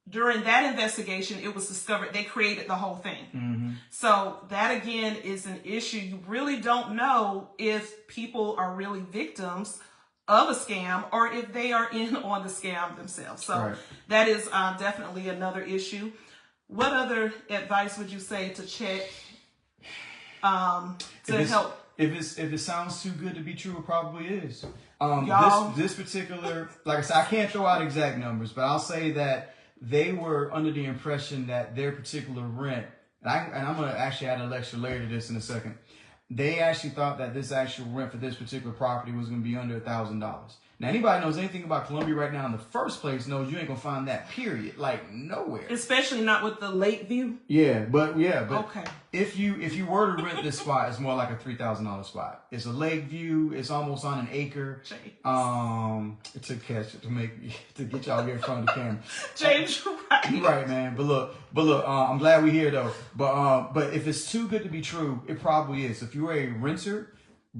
During that investigation, it was discovered they created the whole thing. So that, again, is an issue. You really don't know if people are really victims of a scam or if they are in on the scam themselves. So that is definitely another issue. What other advice would you say to check to help? If it sounds too good to be true, it probably is. Y'all, this particular, like I said, I can't throw out exact numbers, but I'll say that they were under the impression that their particular rent, and I'm going to actually add an extra layer to this in a second. They actually thought that this actual rent for this particular property was going to be under $1,000. Now, anybody knows anything about Columbia right now in the first place knows you ain't going to find that, period. Like, nowhere. Especially not with the lake view. But okay. If you were to rent this spot, it's more like a $3,000 spot. It's a lake view. It's almost on an acre. It took catch to get y'all here in front of the camera. James, you're right. You're right, man. But look. I'm glad we're here though. But if it's too good to be true, it probably is. If you're a renter,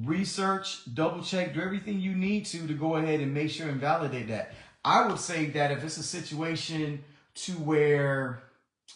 research, double check, do everything you need to go ahead and make sure and validate that. I would say that if it's a situation to where,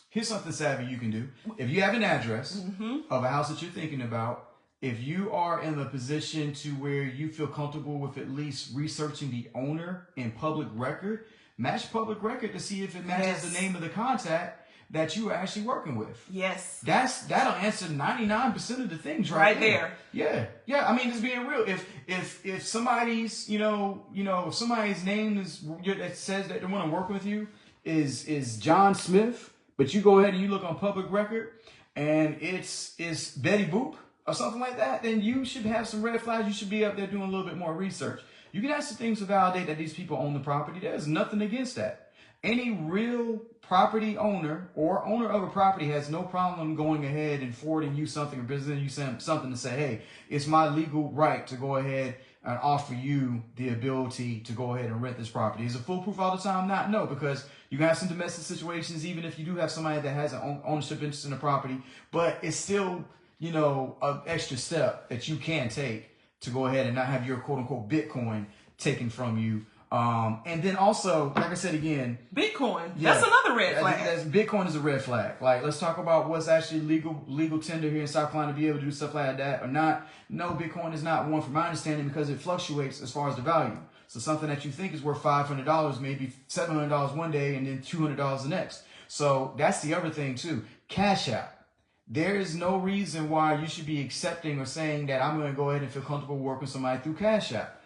here's something savvy you can do. If you have an address of a house that you're thinking about, if you are in the position to where you feel comfortable with at least researching the owner in public record, match public record to see if it matches the name of the contact that you are actually working with. Yes. That'll answer 99% of the things right there. Yeah. I mean, just being real. If somebody's, if somebody's name is that says that they want to work with you is John Smith, but you go ahead and you look on public record and it's Betty Boop or something like that, then you should have some red flags. You should be up there doing a little bit more research. You can ask some things to validate that these people own the property. There's nothing against that. Any real property owner or owner of a property has no problem going ahead and forwarding you something or presenting you something to say, hey, it's my legal right to go ahead and offer you the ability to go ahead and rent this property. Is it foolproof all the time? Not, no, because you can have some domestic situations, even if you do have somebody that has an ownership interest in the property, but it's still, an extra step that you can take to go ahead and not have your quote unquote Bitcoin taken from you. And then also, like I said again, Bitcoin. Yeah, that's another red flag. Bitcoin is a red flag. Like, let's talk about what's actually legal tender here in South Carolina to be able to do stuff like that or not. No, Bitcoin is not one from my understanding because it fluctuates as far as the value. So something that you think is worth $500, maybe $700 one day and then $200 the next. So that's the other thing too. Cash App. There is no reason why you should be accepting or saying that I'm going to go ahead and feel comfortable working with somebody through Cash App.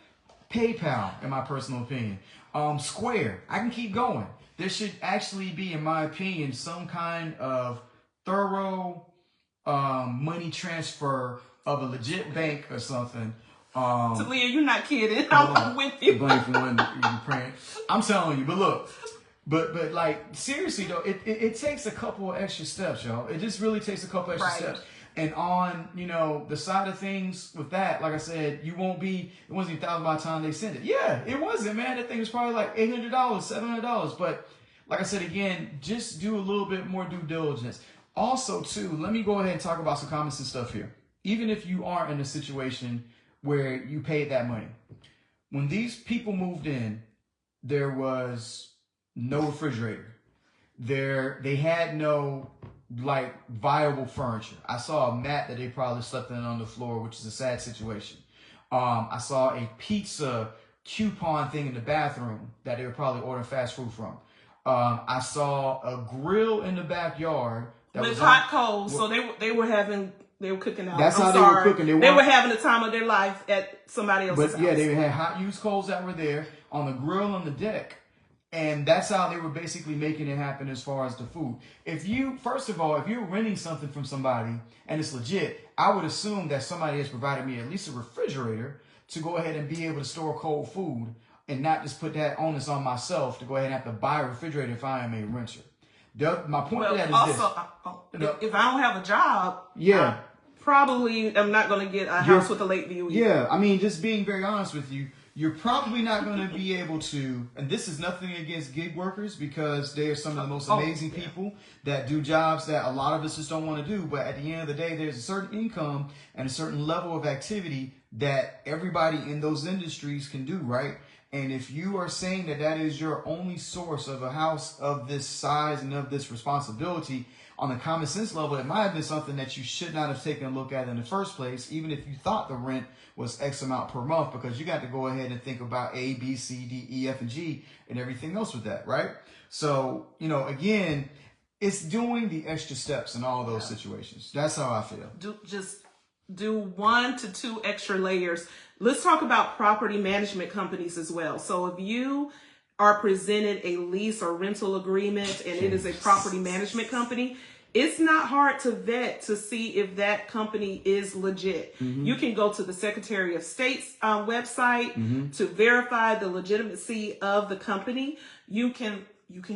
PayPal, in my personal opinion. Square. I can keep going. There should actually be, in my opinion, some kind of thorough money transfer of a legit bank or something. Talia, you're not kidding. I'm with you. I'm telling you, but look. But like, seriously though, it takes a couple of extra steps, y'all. It just really takes a couple extra steps. And on, the side of things with that, like I said, it wasn't even $1,000 by the time they sent it. Yeah, it wasn't, man. That thing was probably like $800, $700. But like I said, again, just do a little bit more due diligence. Also, too, let me go ahead and talk about some common sense stuff here. Even if you aren't in a situation where you paid that money. When these people moved in, there was no refrigerator. They had no viable furniture. I saw a mat that they probably slept in on the floor, which is a sad situation. I saw a pizza coupon thing in the bathroom that they were probably ordering fast food from. I saw a grill in the backyard that with hot coals. So they were cooking out. That's how they were cooking. They were having the time of their life at somebody else's house. Yeah, they had hot used coals that were there on the grill on the deck. And that's how they were basically making it happen as far as the food. First of all, if you're renting something from somebody and it's legit, I would assume that somebody has provided me at least a refrigerator to go ahead and be able to store cold food and not just put that onus on myself to go ahead and have to buy a refrigerator if I am a renter. My point to that is also, if I don't have a job, yeah, probably I'm not going to get a house with a lake view either. Yeah, I mean, just being very honest with you, you're probably not going to be able to, and this is nothing against gig workers because they are some of the most amazing people that do jobs that a lot of us just don't want to do. But at the end of the day, there's a certain income and a certain level of activity that everybody in those industries can do, right? And if you are saying that that is your only source of a house of this size and of this responsibility, on a common sense level, it might have been something that you should not have taken a look at in the first place, even if you thought the rent was X amount per month, because you got to go ahead and think about A, B, C, D, E, F, and G, and everything else with that, right? So, again, it's doing the extra steps in all those situations. That's how I feel. Just do 1 to 2 extra layers. Let's talk about property management companies as well. So if you are presented a lease or rental agreement and it is a property management company, it's not hard to vet to see if that company is legit. Mm-hmm. You can go to the Secretary of State's website to verify the legitimacy of the company. You can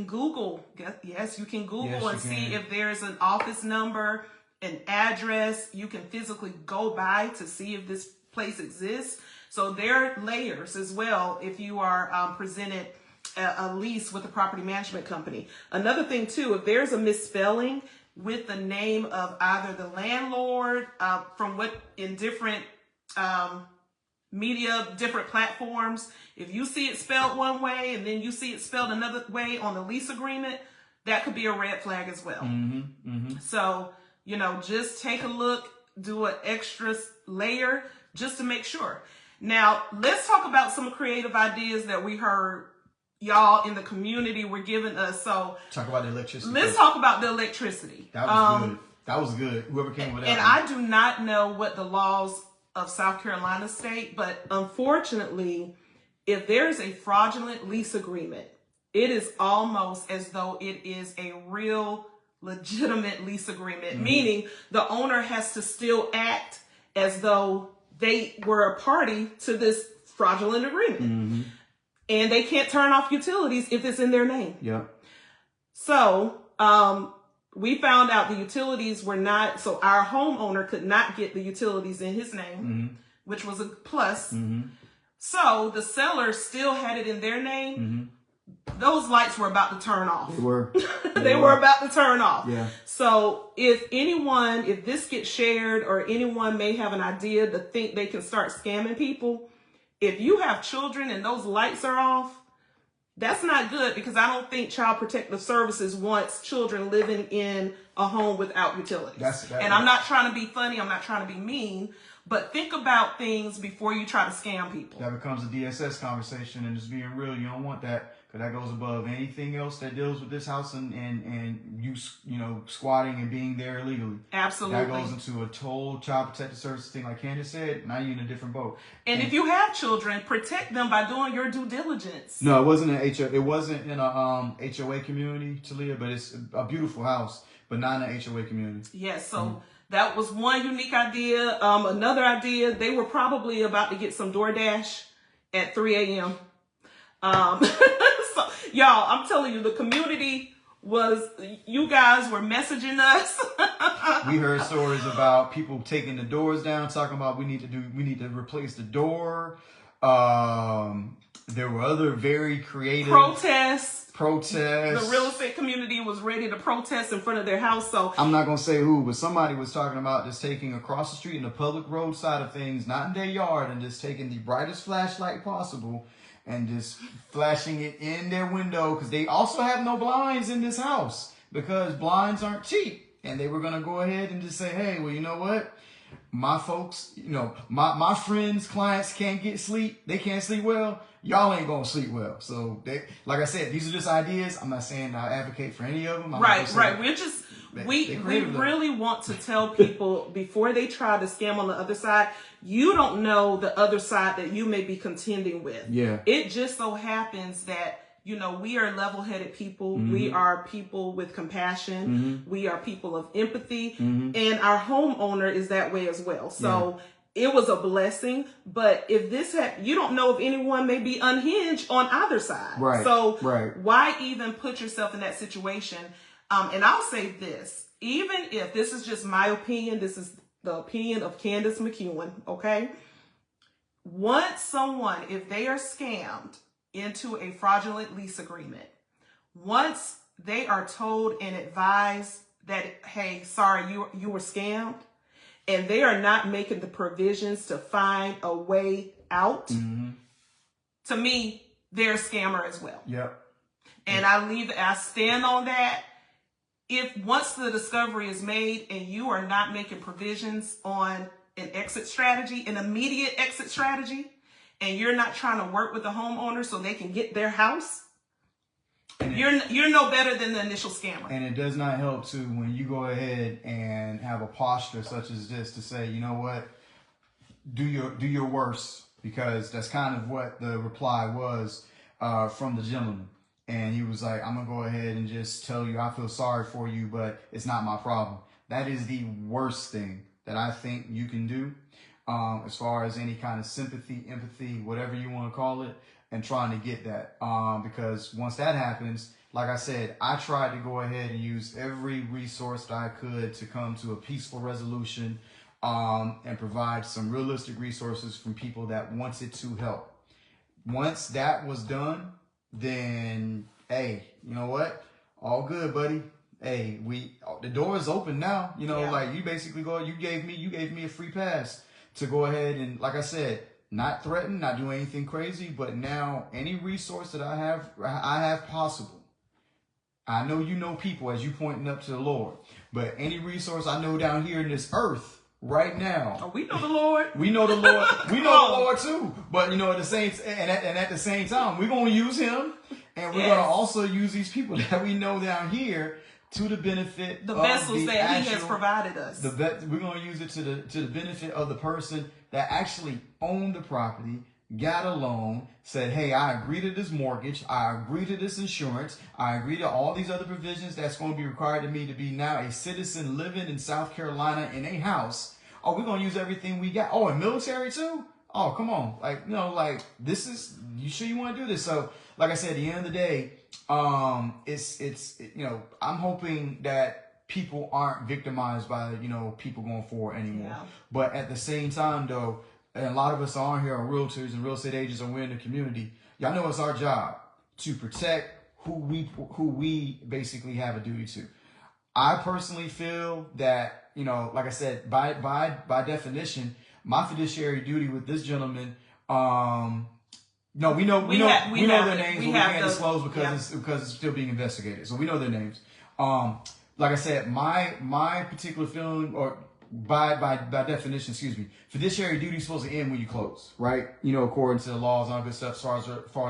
Google, yes, you can Google and see if there's an office number, an address. You can physically go by to see if this place exists. So there are layers as well if you are presented a lease with a property management company. Another thing too, if there's a misspelling with the name of either the landlord from what in different media, different platforms, if you see it spelled one way and then you see it spelled another way on the lease agreement, that could be a red flag as well. So, just take a look, do an extra layer just to make sure. Now, let's talk about some creative ideas that we heard y'all in the community were giving us. So talk about the electricity. Let's talk about the electricity. That was good. That was good. Whoever came with that. And I do not know what the laws of South Carolina state, but unfortunately, if there is a fraudulent lease agreement, it is almost as though it is a real legitimate lease agreement, meaning the owner has to still act as though they were a party to this fraudulent agreement. And they can't turn off utilities if it's in their name. Yep. So we found out the utilities were not, so our homeowner could not get the utilities in his name, which was a plus. So the seller still had it in their name, those lights were about to turn off. They were. They were about to turn off. Yeah. So if this gets shared or anyone may have an idea to think they can start scamming people, if you have children and those lights are off, that's not good, because I don't think Child Protective Services wants children living in a home without utilities. And I'm not trying to be funny. I'm not trying to be mean. But think about things before you try to scam people. That becomes a DSS conversation, and just being real, you don't want that, because that goes above anything else that deals with this house and you know, squatting and being there illegally. Absolutely. That goes into a total Child Protective Services thing, like Candice said. Now you're in a different boat. And if you have children, protect them by doing your due diligence. No, it wasn't it wasn't in a HOA community, Talia, but it's a beautiful house, but not in an HOA community. Yes, so. That was one unique idea. Another idea, they were probably about to get some DoorDash at 3 a.m. So, y'all, I'm telling you, the community you guys were messaging us. We heard stories about people taking the doors down, talking about we need to replace the door. There were other very creative protests. The real estate community was ready to protest in front of their house. So I'm not gonna say who, but somebody was talking about just taking across the street in the public road side of things, not in their yard, and just taking the brightest flashlight possible and just flashing it in their window, because they also have no blinds in this house because blinds aren't cheap. And they were gonna go ahead and just say, hey, well, you know what? My folks, you know, my friends, clients can't get sleep. They can't sleep well. Y'all ain't gonna sleep well. So, like I said, these are just ideas. I'm not saying I advocate for any of them. Right. We're just we really want to tell people before they try to scam on the other side. You don't know the other side that you may be contending with. Yeah. It just so happens that, you know, we are level-headed people. Mm-hmm. We are people with compassion. Mm-hmm. We are people of empathy. Mm-hmm. And our homeowner is that way as well. So it was a blessing. But if you don't know if anyone may be unhinged on either side. Right. So why even put yourself in that situation? And I'll say this, even if this is just my opinion, this is the opinion of Candice McCuien, okay? Once someone, if they are scammed into a fraudulent lease agreement, once they are told and advised that, hey, sorry, you were scammed, and they are not making the provisions to find a way out, to me, they're a scammer as well. Yep. And I stand on that. If once the discovery is made and you are not making provisions on an exit strategy, an immediate exit strategy, and you're not trying to work with the homeowner so they can get their house, you're no better than the initial scammer. And it does not help too when you go ahead and have a posture such as this to say, you know what, do your worst, because that's kind of what the reply was from the gentleman. And he was like, I'm going to go ahead and just tell you I feel sorry for you, but it's not my problem. That is the worst thing that I think you can do as far as any kind of sympathy, empathy, whatever you want to call it, and trying to get that. Because once that happens, like I said, I tried to go ahead and use every resource that I could to come to a peaceful resolution and provide some realistic resources from people that wanted to help. Once that was done, then, hey, you know what? All good, buddy. Hey, the door is open now. You know, like you basically you gave me a free pass to go ahead and, like I said, not threaten, not do anything crazy, but now any resource that I have possible. I know you know people as you pointing up to the Lord, but any resource I know down here in this earth right now. Oh, we know the Lord. We know the Lord. We know the Lord too. But you know, at the same time, we're gonna use him, and we're gonna also use these people that we know down here to the benefit the vessels that he has provided us. We're gonna use it to the benefit of the person that actually owned the property, got a loan, said, hey, I agree to this mortgage, I agree to this insurance, I agree to all these other provisions that's going to be required of me to be now a citizen living in South Carolina in a house. Oh, we're going to use everything we got. Oh, and military too? Oh, come on. Like, you know, like, this is, you sure you want to do this? So, like I said, at the end of the day, you know, I'm hoping that people aren't victimized by, you know, people going forward anymore. Yeah. But at the same time, though, and a lot of us on here are realtors and real estate agents, and we're in the community. Y'all know it's our job to protect who we basically have a duty to. I personally feel that, like I said, by definition, my fiduciary duty with this gentleman, no, we know their names, but we can't disclose because it's still being investigated. So we know their names. Like I said, my particular feeling, or by definition, fiduciary duty is supposed to end when you close, right? According to the laws and all good stuff, as far as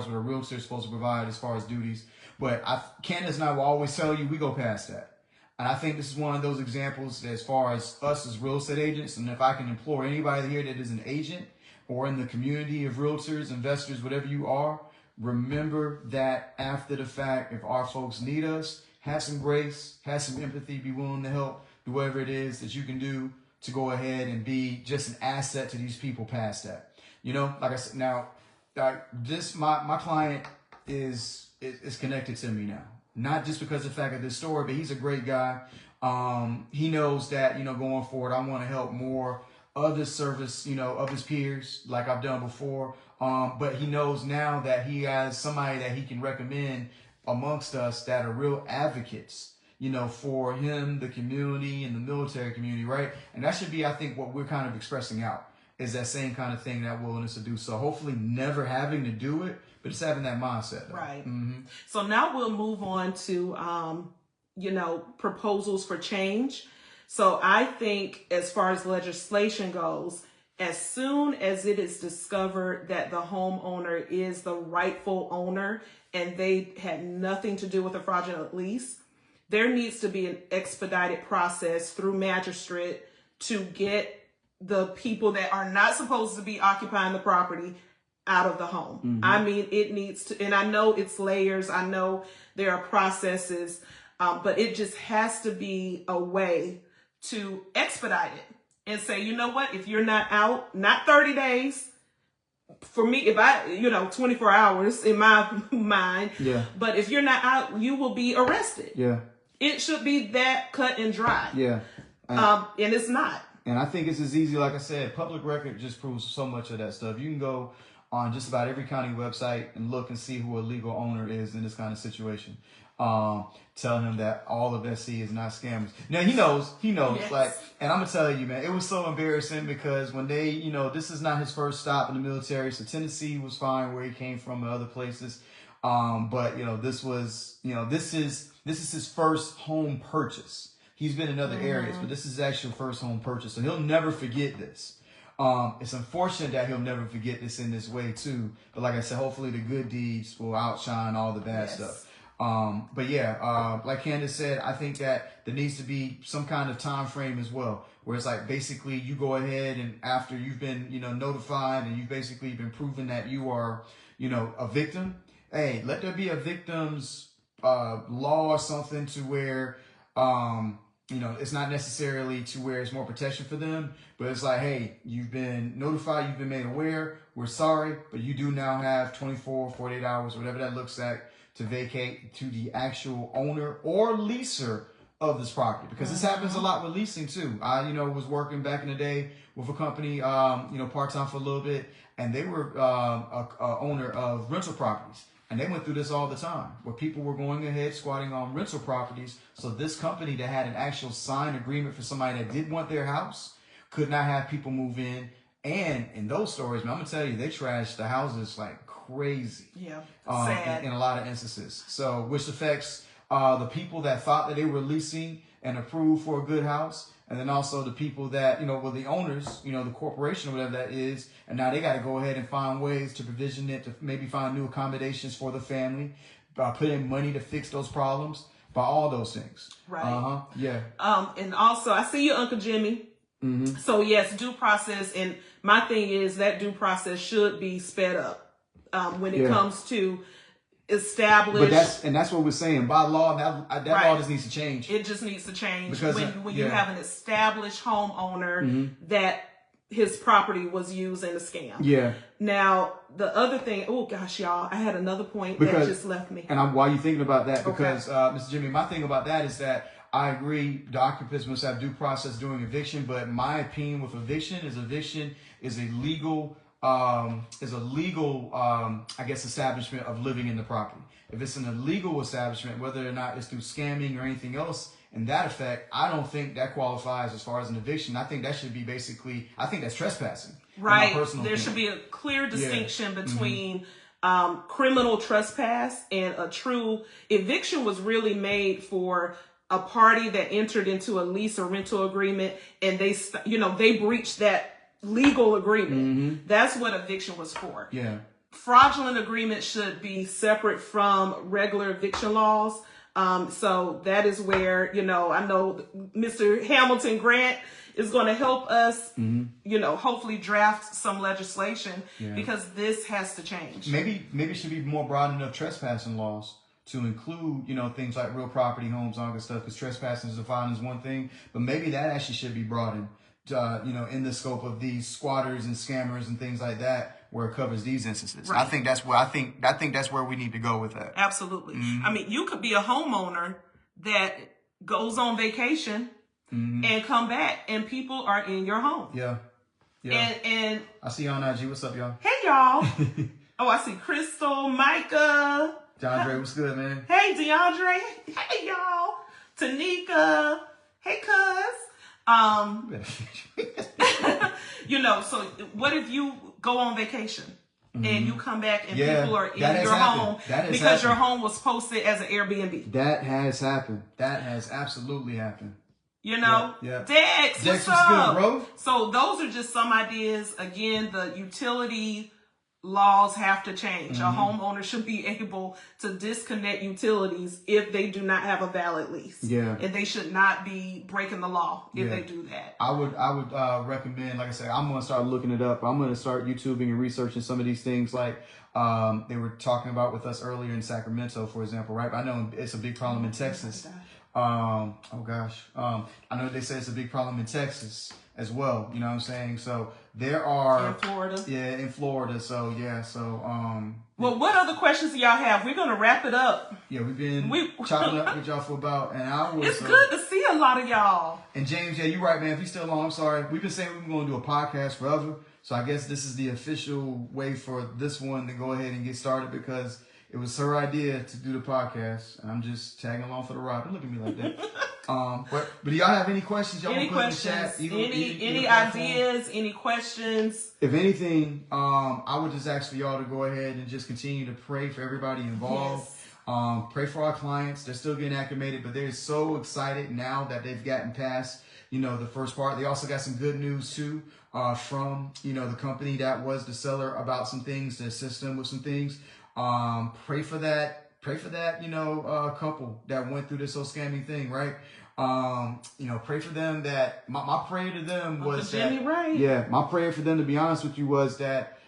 what a realtor is supposed to provide as far as duties. But Candice and I will always tell you, we go past that. And I think this is one of those examples that, as far as us as real estate agents, and if I can implore anybody here that is an agent or in the community of realtors, investors, whatever you are, remember that after the fact, if our folks need us, have some grace, have some empathy, be willing to help, do whatever it is that you can do to go ahead and be just an asset to these people past that. Like I said, now, my client is connected to me now. Not just because of the fact of this story, but he's a great guy. He knows that, going forward, I want to help more of this service, of his peers, like I've done before. But he knows now that he has somebody that he can recommend amongst us that are real advocates, for him, the community, and the military community, right? And that should be, I think, what we're kind of expressing out, is that same kind of thing, that willingness to do so. Hopefully never having to do it, but just having that mindset, though. Right. So now we'll move on to, proposals for change. So I think, as far as legislation goes, as soon as it is discovered that the homeowner is the rightful owner and they had nothing to do with a fraudulent lease, there needs to be an expedited process through magistrate to get the people that are not supposed to be occupying the property out of the home. I mean, it needs to, and I know it's layers, I know there are processes, but it just has to be a way to expedite it and say, you know what, if you're not out, not 30 days, for me, if 24 hours in my mind, but if you're not out, you will be arrested. Yeah. It should be that cut and dry. Yeah. And it's not. And I think it's as easy, like I said, public record just proves so much of that stuff. You can go on just about every county website and look and see who a legal owner is in this kind of situation. Tell him that all of SC is not scammers. Now he knows, yes. And I'm gonna tell you, man, it was so embarrassing because when they, this is not his first stop in the military. So Tennessee was fine where he came from and other places. But this was, this is his first home purchase. He's been in other areas, but this is his actual first home purchase. So he'll never forget this. It's unfortunate that he'll never forget this in this way too. But like I said, hopefully the good deeds will outshine all the bad stuff. But yeah, like Candice said, I think that there needs to be some kind of time frame as well, where it's like basically you go ahead and after you've been, notified and you've basically been proven that you are, a victim. Hey, let there be a victim's law or something to where, it's not necessarily to where it's more protection for them, but it's like, hey, you've been notified, you've been made aware, we're sorry, but you do now have 24, 48 hours, whatever that looks like, to vacate to the actual owner or leaser of this property. Because this happens a lot with leasing too. I, was working back in the day with a company, part-time for a little bit, and they were a owner of rental properties. And they went through this all the time, where people were going ahead squatting on rental properties. So this company that had an actual signed agreement for somebody that did want their house could not have people move in. And in those stories, man, I'm going to tell you, they trashed the houses like crazy. Yeah, sad. In a lot of instances. So, which affects the people that thought that they were leasing and approved for a good house. And then also the people that, the owners, the corporation or whatever that is. And now they got to go ahead and find ways to provision it, to maybe find new accommodations for the family, put in money to fix those problems, by all those things. Right. Yeah. And also, I see you, Uncle Jimmy. Mm-hmm. So yes, due process. And my thing is that due process should be sped up when it comes to established. But that's what we're saying. By law, that law just needs to change. It just needs to change because when you have an established homeowner that his property was used in a scam. Yeah. Now the other thing, oh gosh, y'all, I had another point that just left me. And while you're thinking about that, because Mr. Jimmy, my thing about that is that I agree the occupants must have due process during eviction, but my opinion with eviction is a legal legal, I guess, establishment of living in the property. If it's an illegal establishment, whether or not it's through scamming or anything else, in that effect, I don't think that qualifies as far as an eviction. I think that should be basically, I think that's trespassing. Right. There should be a clear distinction between criminal trespass and a true eviction. Was really made for a party that entered into a lease or rental agreement and they breached that legal agreement. That's what eviction was for. Yeah. Fraudulent agreement should be separate from regular eviction laws. So that is where, I know Mr. Hamilton Grant is going to help us, hopefully draft some legislation because this has to change. Maybe it should be more broad enough trespassing laws to include, things like real property, homes, all that stuff, because trespassing is defined as one thing, but maybe that actually should be broadened, in the scope of these squatters and scammers and things like that, where it covers these instances. Right. I think that's where we need to go with that. Absolutely. I mean, you could be a homeowner that goes on vacation and come back and people are in your home. Yeah. And I see you on IG. What's up, y'all? Hey, y'all. Oh, I see Crystal, Micah. DeAndre, what's good, man? Hey, DeAndre. Hey, y'all. Tanika. Hey, cuz. So what if you go on vacation and you come back and people are in your home because your home was posted as an Airbnb? That has happened. That has absolutely happened. Dex, what's up? Good, bro? So those are just some ideas. Again, the utility laws have to change. A homeowner should be able to disconnect utilities if they do not have a valid lease. Yeah. And they should not be breaking the law if they do that. I would recommend, like I said, I'm going to start looking it up. I'm going to start YouTubing and researching some of these things like they were talking about with us earlier in Sacramento, for example, right? I know it's a big problem in Texas. I know they say it's a big problem in Texas as well. You know what I'm saying? So there are in Florida. Yeah, in Florida. So well, what other questions do y'all have? We're gonna wrap it up. Yeah, we've been chopping up with y'all for about an hour. It's good to see a lot of y'all. And James, you're right, man. If you're still on, I'm sorry. We've been saying we were gonna do a podcast forever. So I guess this is the official way for this one to go ahead and get started because it was her idea to do the podcast, and I'm just tagging along for the ride. Don't look at me like that. But do y'all have any questions? Y'all any questions? In the chat? Any ideas? Any questions? If anything, I would just ask for y'all to go ahead and just continue to pray for everybody involved. Yes. Pray for our clients. They're still getting acclimated, but they're so excited now that they've gotten past, the first part. They also got some good news too from, the company that was the seller about some things, to assist them with some things. Pray for that, couple that went through this whole scamming thing, right? Pray for them that my prayer to them was my prayer for them, to be honest with you, was that,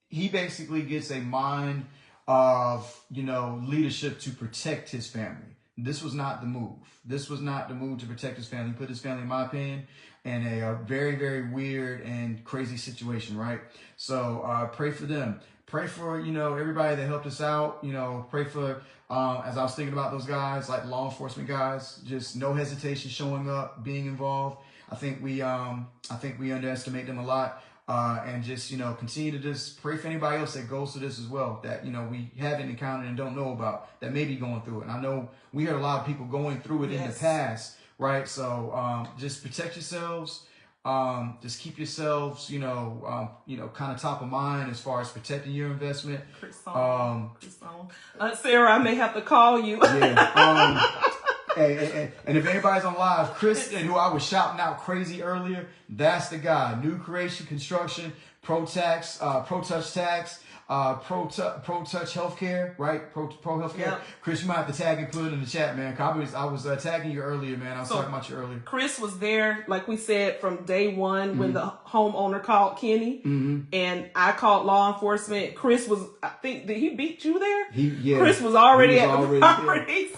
he basically gets a mind of, leadership to protect his family. This was not the move. This was not the move to protect his family. He put his family, in my opinion, in a very, very weird and crazy situation, right? So pray for them. Pray for, everybody that helped us out. Pray for, as I was thinking about those guys, like law enforcement guys, just no hesitation showing up, being involved. I think we underestimate them a lot. And just, continue to just pray for anybody else that goes through this as well, that, we haven't encountered and don't know about, that may be going through it. And I know we heard a lot of people going through it in the past, right? So just protect yourselves. Just keep yourselves, kind of top of mind as far as protecting your investment. Sarah, I may have to call you. And if anybody's on live, Chris, and who I was shouting out crazy earlier, that's the guy. New creation, construction, pro touch tax, pro touch healthcare, right? Pro healthcare. Yep. Chris, you might have to tag and put it in the chat, man. I was tagging you earlier, man. I was talking about you earlier. Chris was there, like we said, from day one when the homeowner called Kenny, and I called law enforcement. Chris was, I think, did he beat you there? Chris was already at the property.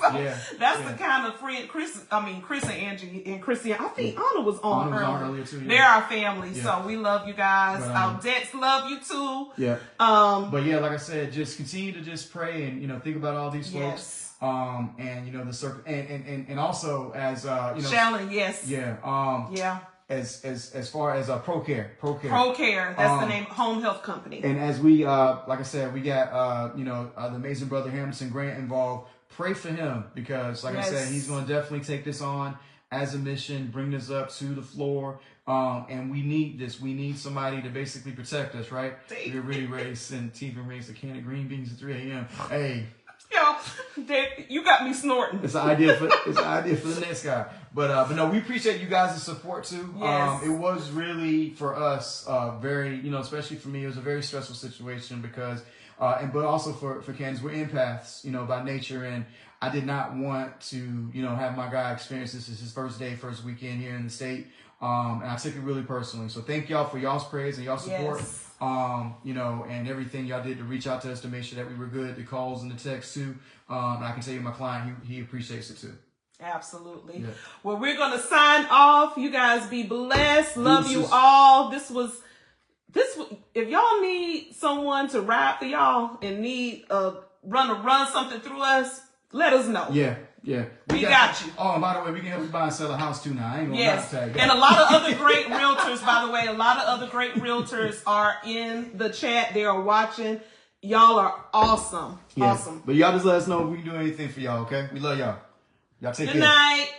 That's the kind of friend Chris and Angie and Christian. I think Anna was on earlier too. They're our family, so we love you guys. Dex love you too. Yeah. But yeah, like I said, just continue to just pray and think about all these folks. And the circle, and also as Shalyn, yes. as far as ProCare. ProCare, that's the name, home health company. And as we like I said, we got the amazing brother Hamilton Grant involved. Pray for him because, like I said, he's going to definitely take this on as a mission, bring this up to the floor. And we need this. We need somebody to basically protect us, right? We're really ready to send Teeth and Rings a can of green beans at 3 a.m. Hey. Yo, Dave, you got me snorting. It's an idea for the next guy. But no, we appreciate you guys' support too. Yes. It was really for us very, especially for me, it was a very stressful situation because but also for Candice, we're empaths, by nature, and I did not want to, have my guy experience this as his first weekend here in the state. And I took it really personally. So thank y'all for y'all's praise and y'all support. Yes. And everything y'all did to reach out to us to make sure that we were good, the calls and the texts too. And I can tell you my client, he appreciates it too. Absolutely. Yeah. Well, we're going to sign off. You guys be blessed. Love you all. This was, if y'all need someone to ride for y'all and need run something through us, let us know. Yeah. We got you. Oh, and by the way, we can help you buy and sell a house too now. I ain't gonna tag that. And a lot of other great realtors, by the way, are in the chat. They are watching. Y'all are awesome. Yeah. Awesome. But y'all just let us know if we can do anything for y'all, okay? We love y'all. Y'all take care. Good night.